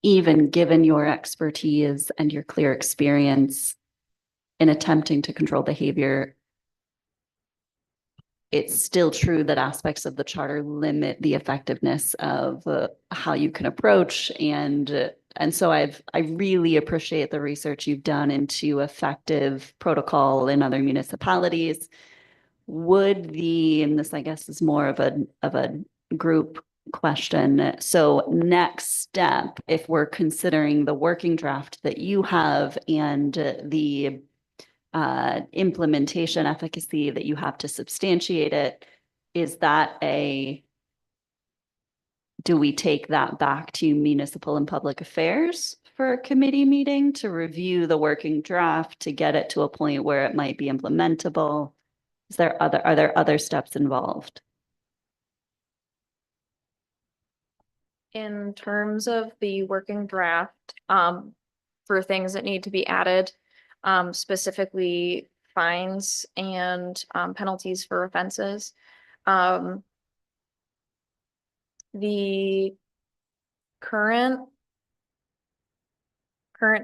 even given your expertise and your clear experience in attempting to control behavior, it's still true that aspects of the charter limit the effectiveness of how you can approach. And so I really appreciate the research you've done into effective protocol in other municipalities. Would and this I guess is more of a group question. So next step, if we're considering the working draft that you have and the implementation efficacy that you have to substantiate it, is that do we take that back to municipal and public affairs for a committee meeting to review the working draft to get it to a point where it might be implementable? Are there other steps involved? In terms of the working draft, for things that need to be added, specifically fines and penalties for offenses. The current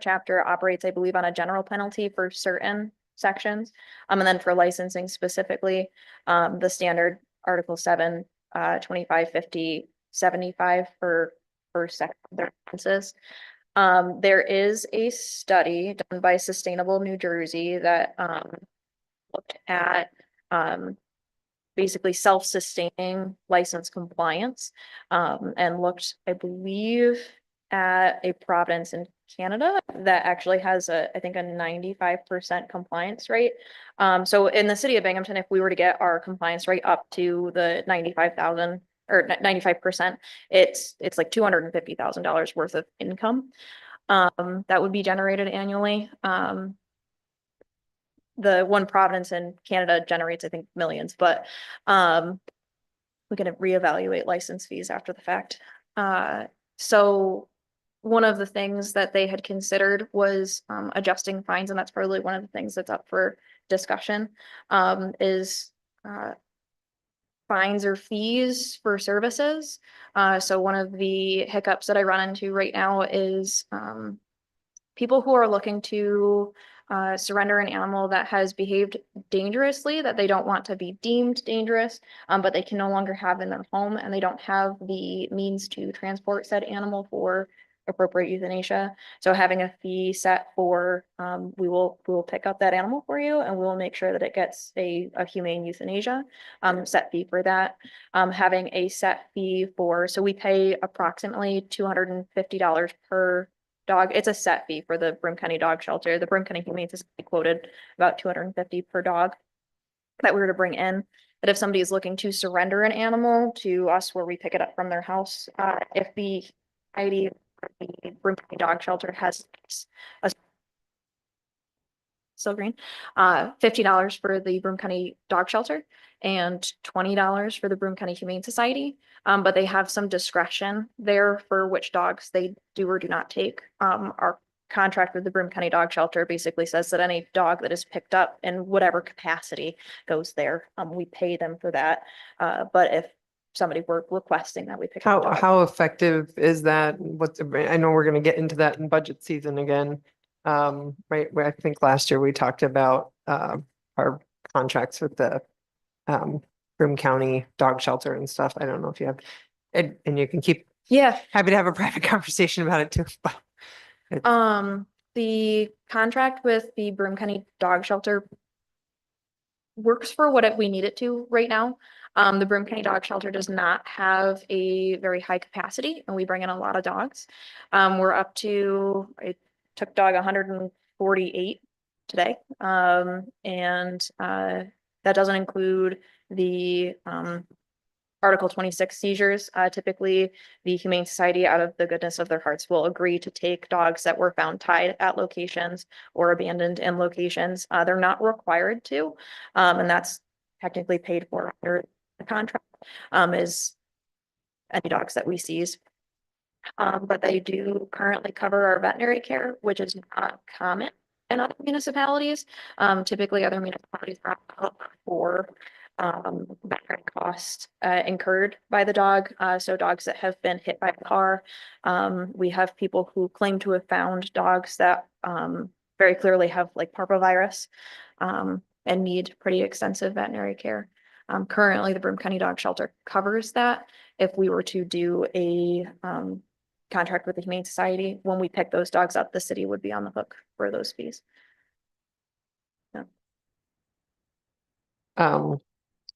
chapter operates, I believe, on a general penalty for certain sections. And then for licensing specifically, the standard Article 7, 25, 50, 75 for second offenses. There is a study done by Sustainable New Jersey that looked at basically self-sustaining license compliance, and looked, I believe, at a province in Canada that actually has I think a 95% compliance rate. So in the city of Binghamton, if we were to get our compliance rate up to the 95,000 or 95%, it's like $250,000 worth of income that would be generated annually. The one province in Canada generates, I think, millions, but we can reevaluate license fees after the fact. So one of the things that they had considered was adjusting fines, and that's probably one of the things that's up for discussion, is fines or fees for services. So one of the hiccups that I run into right now is people who are looking to surrender an animal that has behaved dangerously, that they don't want to be deemed dangerous, but they can no longer have in their home, and they don't have the means to transport said animal for appropriate euthanasia. So having a fee set for, we will pick up that animal for you, and we will make sure that it gets a humane euthanasia, set fee for that. Having a set fee for, so we pay approximately $250 per dog. It's a set fee for the Broome County Dog Shelter. The Broome County Humane Society quoted about $250 per dog that we were to bring in. That if somebody is looking to surrender an animal to us where we pick it up from their house, if the ID, the Broome County Dog Shelter has a still green, $50 for the Broome County Dog Shelter and $20 for the Broome County Humane Society. But they have some discretion there for which dogs they do or do not take. Our contract with the Broome County Dog Shelter basically says that any dog that is picked up in whatever capacity goes there. We pay them for that. But if somebody were requesting that we pick up a dog. How effective is that? I know we're going to get into that in budget season again. Right, I think last year we talked about our contracts with the Broome County Dog Shelter and stuff. I don't know if you have, and you can keep happy to have a private conversation about it too. But the contract with the Broome County Dog Shelter works for what we need it to right now. The Broome County Dog Shelter does not have a very high capacity, and we bring in a lot of dogs. We're up to, I took dog 148 today. And that doesn't include the Article 26 seizures. Typically, the Humane Society, out of the goodness of their hearts, will agree to take dogs that were found tied at locations or abandoned in locations. They're not required to, and that's technically paid for under the contract, is any dogs that we seize. But they do currently cover our veterinary care, which is not common in other municipalities. Typically, other municipalities are for veterinary costs incurred by the dog. So dogs that have been hit by a car. We have people who claim to have found dogs that very clearly have like parvovirus and need pretty extensive veterinary care. Currently, the Broome County Dog Shelter covers that. If we were to do a contract with the Humane Society, when we pick those dogs up, the city would be on the hook for those fees.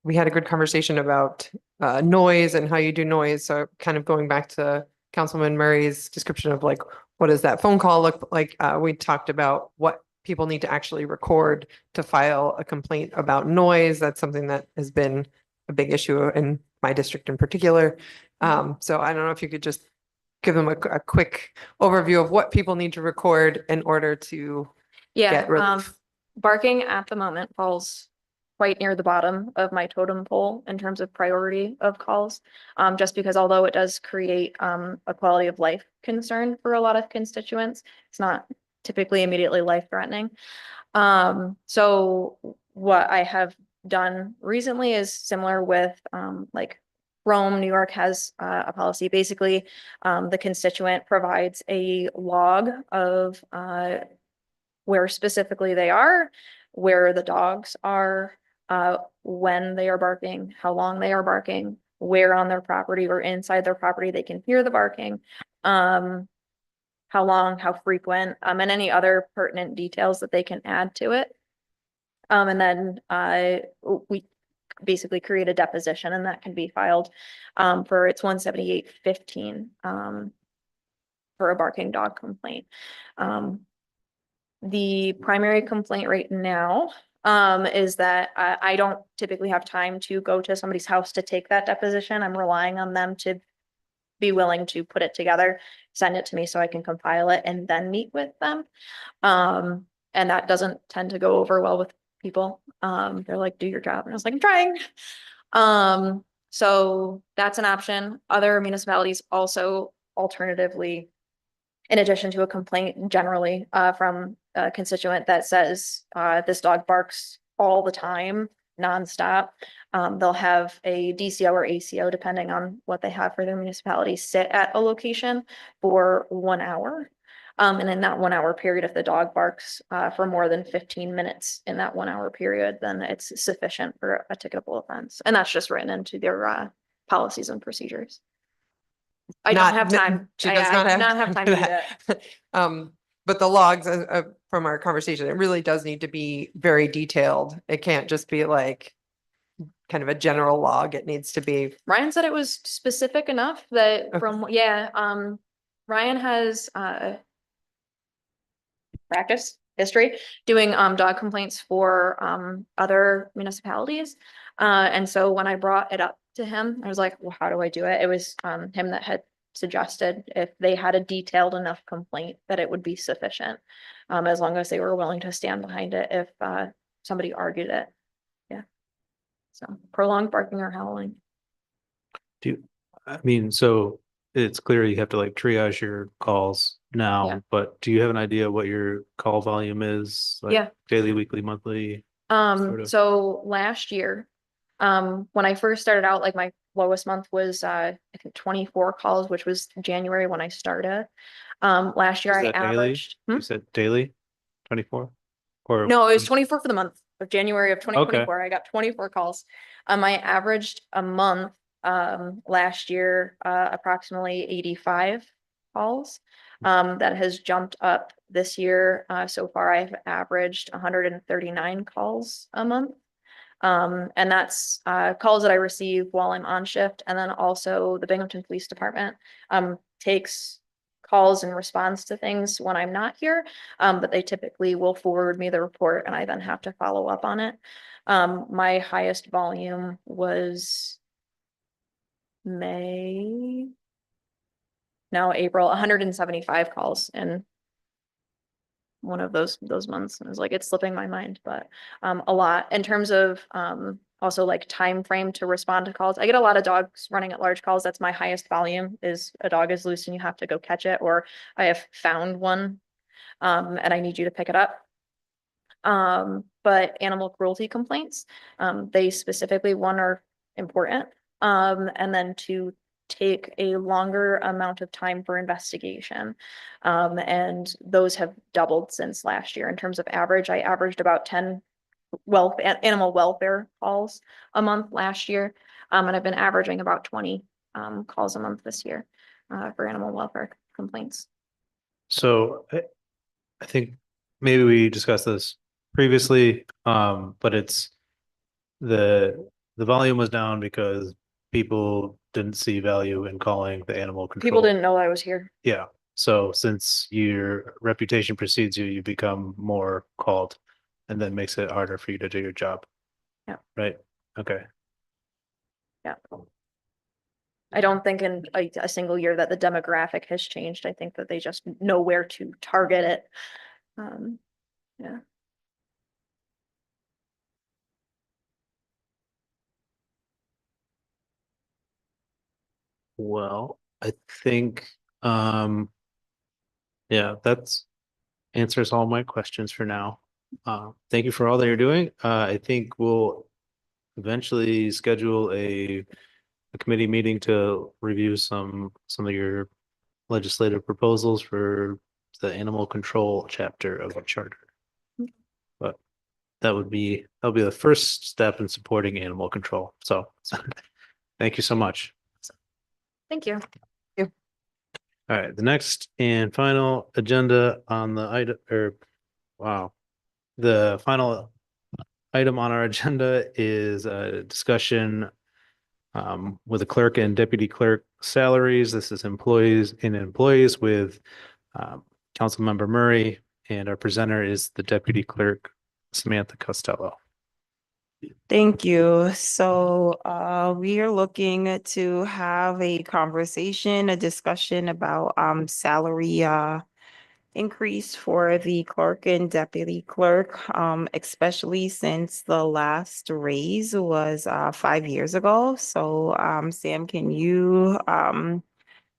We had a good conversation about noise and how you do noise. So kind of going back to Councilman Murray's description of like, what does that phone call look like? We talked about what people need to actually record to file a complaint about noise. That's something that has been a big issue in my district in particular. So I don't know if you could just give them a quick overview of what people need to record in order to get relief. Barking at the moment falls quite near the bottom of my totem pole in terms of priority of calls. Just because although it does create a quality of life concern for a lot of constituents, it's not typically immediately life threatening. So what I have done recently is similar with like Rome, New York has a policy. Basically, the constituent provides a log of where specifically they are, where the dogs are, when they are barking, how long they are barking, where on their property or inside their property they can hear the barking, how long, how frequent, and any other pertinent details that they can add to it. And then we basically create a deposition, and that can be filed for it's 178.15 for a barking dog complaint. The primary complaint right now is that I don't typically have time to go to somebody's house to take that deposition. I'm relying on them to be willing to put it together, send it to me so I can compile it and then meet with them. And that doesn't tend to go over well with people. They're like, do your job. And I was like, I'm trying. So that's an option. Other municipalities also alternatively, in addition to a complaint generally from a constituent that says this dog barks all the time, nonstop, they'll have a DCO or ACO, depending on what they have for their municipality, sit at a location for 1 hour. And in that 1 hour period, if the dog barks for more than 15 minutes in that 1 hour period, then it's sufficient for a ticketable offense. And that's just written into their policies and procedures. I don't have time. She does not have time to do that. But the logs from our conversation, it really does need to be very detailed. It can't just be like kind of a general log. It needs to be. Ryan said it was specific enough that Ryan has practice history doing dog complaints for other municipalities. And so when I brought it up to him, I was like, well, how do I do it? It was him that had suggested if they had a detailed enough complaint that it would be sufficient, as long as they were willing to stand behind it if somebody argued it. Yeah. So prolonged barking or howling. So it's clear you have to like triage your calls now, but do you have an idea what your call volume is? Like daily, weekly, monthly? So last year, when I first started out, like my lowest month was I think 24 calls, which was January when I started. Last year I averaged. You said daily 24? Or no, it was 24 for the month of January of 2024. Okay. I got 24 calls. I averaged a month last year approximately 85 calls. That has jumped up this year. So far I've averaged 139 calls a month. And that's calls that I receive while I'm on shift. And then also the Binghamton Police Department takes calls and responds to things when I'm not here. But they typically will forward me the report and I then have to follow up on it. My highest volume was April, 175 calls in one of those months. And I was like, it's slipping my mind, but a lot in terms of also like time frame to respond to calls. I get a lot of dogs running at large calls. That's my highest volume, is a dog is loose and you have to go catch it, or I have found one and I need you to pick it up. But animal cruelty complaints, they specifically, one, are important, and then two, take a longer amount of time for investigation. And those have doubled since last year in terms of average. I averaged about 10 animal welfare calls a month last year. And I've been averaging about 20 calls a month this year for animal welfare complaints. So I think maybe we discussed this previously, but it's the volume was down because people didn't see value in calling the animal control. People didn't know I was here. Yeah. So since your reputation precedes you, you become more called, and then makes it harder for you to do your job. Yeah. Right. Okay. Yeah. I don't think in a single year that the demographic has changed. I think that they just know where to target it. Yeah. Well, I think, yeah, that's answers all my questions for now. Thank you for all that you're doing. I think we'll eventually schedule a committee meeting to review some of your legislative proposals for the animal control chapter of the charter. But that'll be the first step in supporting animal control. So thank you so much. Thank you. All right, the next and final agenda on the item, the final item on our agenda is a discussion with the clerk and deputy clerk salaries. This is employees with Councilmember Murray, and our presenter is the deputy clerk, Samantha Costello. Thank you. So we are looking to have a conversation, a discussion about salary increase for the clerk and deputy clerk, especially since the last raise was 5 years ago. So Sam, can you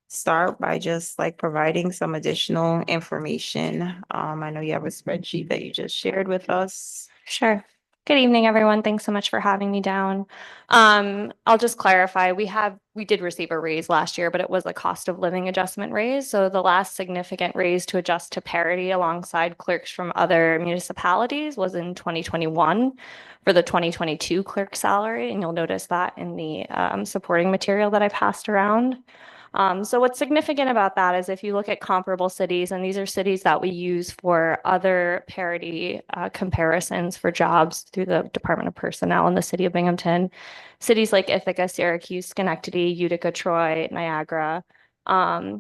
start by just like providing some additional information? I know you have a spreadsheet that you just shared with us. Sure. Good evening, everyone. Thanks so much for having me down. I'll just clarify, we did receive a raise last year, but it was a cost of living adjustment raise. So the last significant raise to adjust to parity alongside clerks from other municipalities was in 2021 for the 2022 clerk salary. And you'll notice that in the supporting material that I passed around. So what's significant about that is if you look at comparable cities, and these are cities that we use for other parity comparisons for jobs through the Department of Personnel in the city of Binghamton, cities like Ithaca, Syracuse, Schenectady, Utica, Troy, Niagara,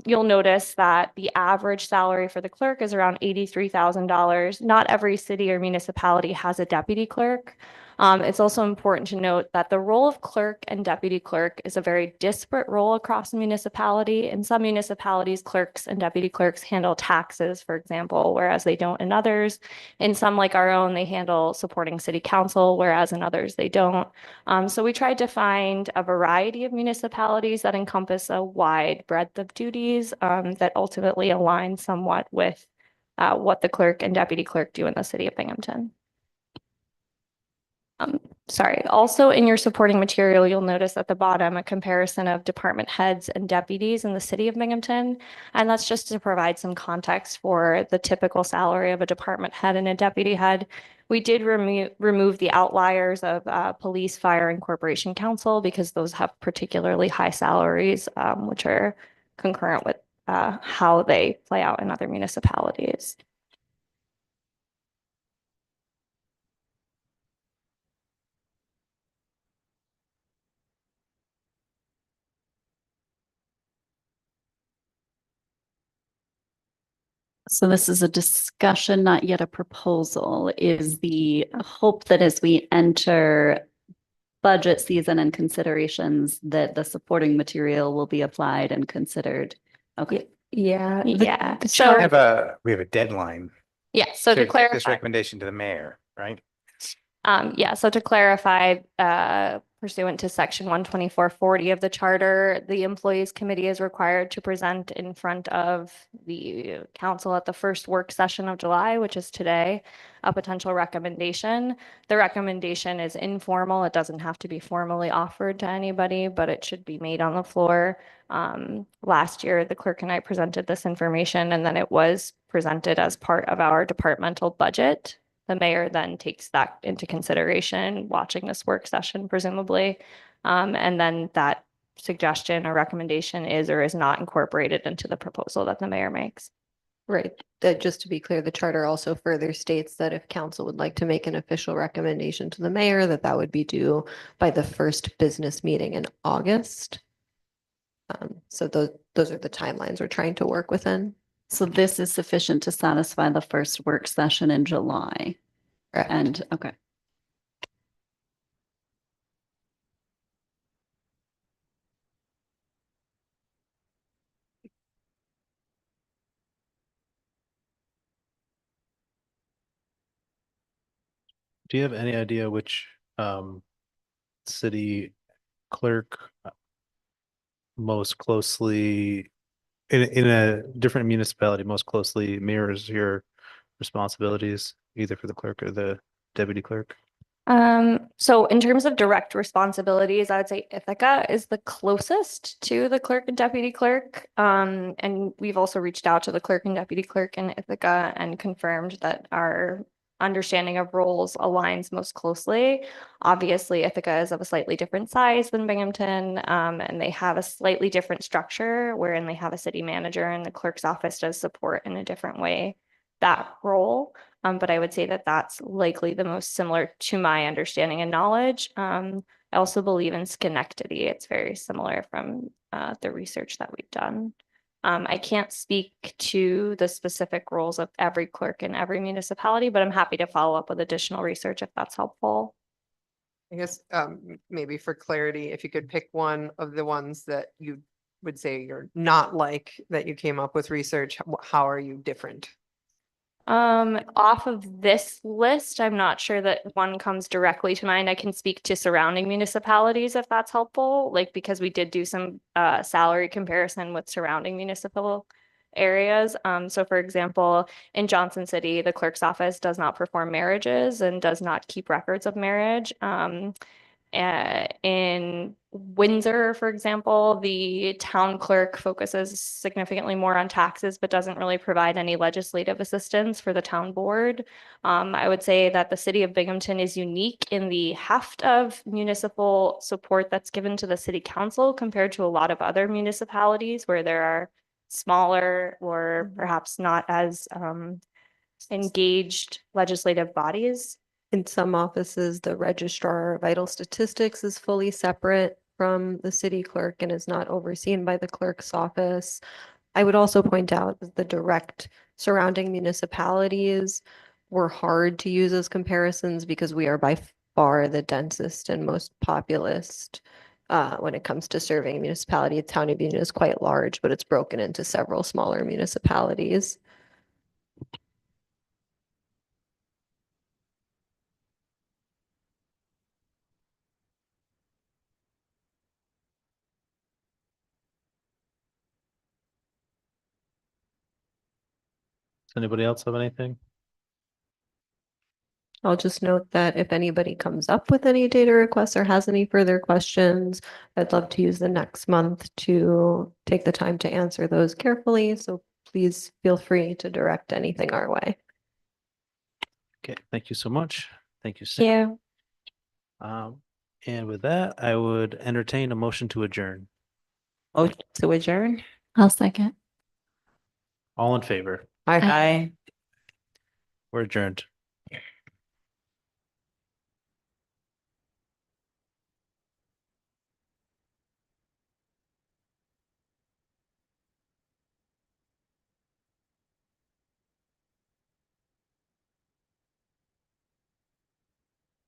you'll notice that the average salary for the clerk is around $83,000. Not every city or municipality has a deputy clerk. It's also important to note that the role of clerk and deputy clerk is a very disparate role across the municipality. In some municipalities, clerks and deputy clerks handle taxes, for example, whereas they don't in others. In some, like our own, they handle supporting city council, whereas in others they don't. So we tried to find a variety of municipalities that encompass a wide breadth of duties that ultimately align somewhat with what the clerk and deputy clerk do in the city of Binghamton. Sorry. Also in your supporting material, you'll notice at the bottom a comparison of department heads and deputies in the city of Binghamton. And that's just to provide some context for the typical salary of a department head and a deputy head. We did remove the outliers of police, fire, and corporation council because those have particularly high salaries, which are concurrent with how they play out in other municipalities. So this is a discussion, not yet a proposal. Is the hope that as we enter budget season and considerations, that the supporting material will be applied and considered? Okay. Yeah. We So, have a deadline yeah, so to to take this clarify. recommendation to the mayor, right? Yeah, so to clarify, pursuant to section 12440 of the charter, the employees committee is required to present in front of the council at the first work session of July, which is today, a potential recommendation. The recommendation is informal. It doesn't have to be formally offered to anybody, but it should be made on the floor. Last year, the clerk and I presented this information, and then it was presented as part of our departmental budget. The mayor then takes that into consideration, watching this work session presumably. And then that suggestion or recommendation is or is not incorporated into the proposal that the mayor makes. Right. That just to be clear, the charter also further states that if council would like to make an official recommendation to the mayor, that would be due by the first business meeting in August. So those are the timelines we're trying to work within. So this is sufficient to satisfy the first work session in July. Correct. And, okay. Do you have any idea which city clerk most closely in a different municipality most closely mirrors your responsibilities, either for the clerk or the deputy clerk? So in terms of direct responsibilities, I would say Ithaca is the closest to the clerk and deputy clerk. And we've also reached out to the clerk and deputy clerk in Ithaca and confirmed that our understanding of roles aligns most closely. Obviously, Ithaca is of a slightly different size than Binghamton, and they have a slightly different structure wherein they have a city manager and the clerk's office does support in a different way that role. But I would say that that's likely the most similar to my understanding and knowledge. I also believe in Schenectady. It's very similar from the research that we've done. I can't speak to the specific roles of every clerk in every municipality, but I'm happy to follow up with additional research if that's helpful. I guess maybe for clarity, if you could pick one of the ones that you would say you're not like, that you came up with research, how are you different? Off of this list, I'm not sure that one comes directly to mind. I can speak to surrounding municipalities if that's helpful, like because we did do some salary comparison with surrounding municipal areas. So for example, in Johnson City, the clerk's office does not perform marriages and does not keep records of marriage. In Windsor, for example, the town clerk focuses significantly more on taxes, but doesn't really provide any legislative assistance for the town board. I would say that the city of Binghamton is unique in the heft of municipal support that's given to the city council compared to a lot of other municipalities where there are smaller or perhaps not as engaged legislative bodies. In some offices, the registrar of vital statistics is fully separate from the city clerk and is not overseen by the clerk's office. I would also point out that the direct surrounding municipalities were hard to use as comparisons because we are by far the densest and most populous when it comes to serving a municipality. The town of Union is quite large, but it's broken into several smaller municipalities. Does anybody else have anything? I'll just note that if anybody comes up with any data requests or has any further questions, I'd love to use the next month to take the time to answer those carefully. So please feel free to direct anything our way. Okay, thank you so much. Thank you, Sam. Yeah. And with that, I would entertain a motion to adjourn. Oh, to adjourn? I'll second. All in favor? Aye. We're adjourned.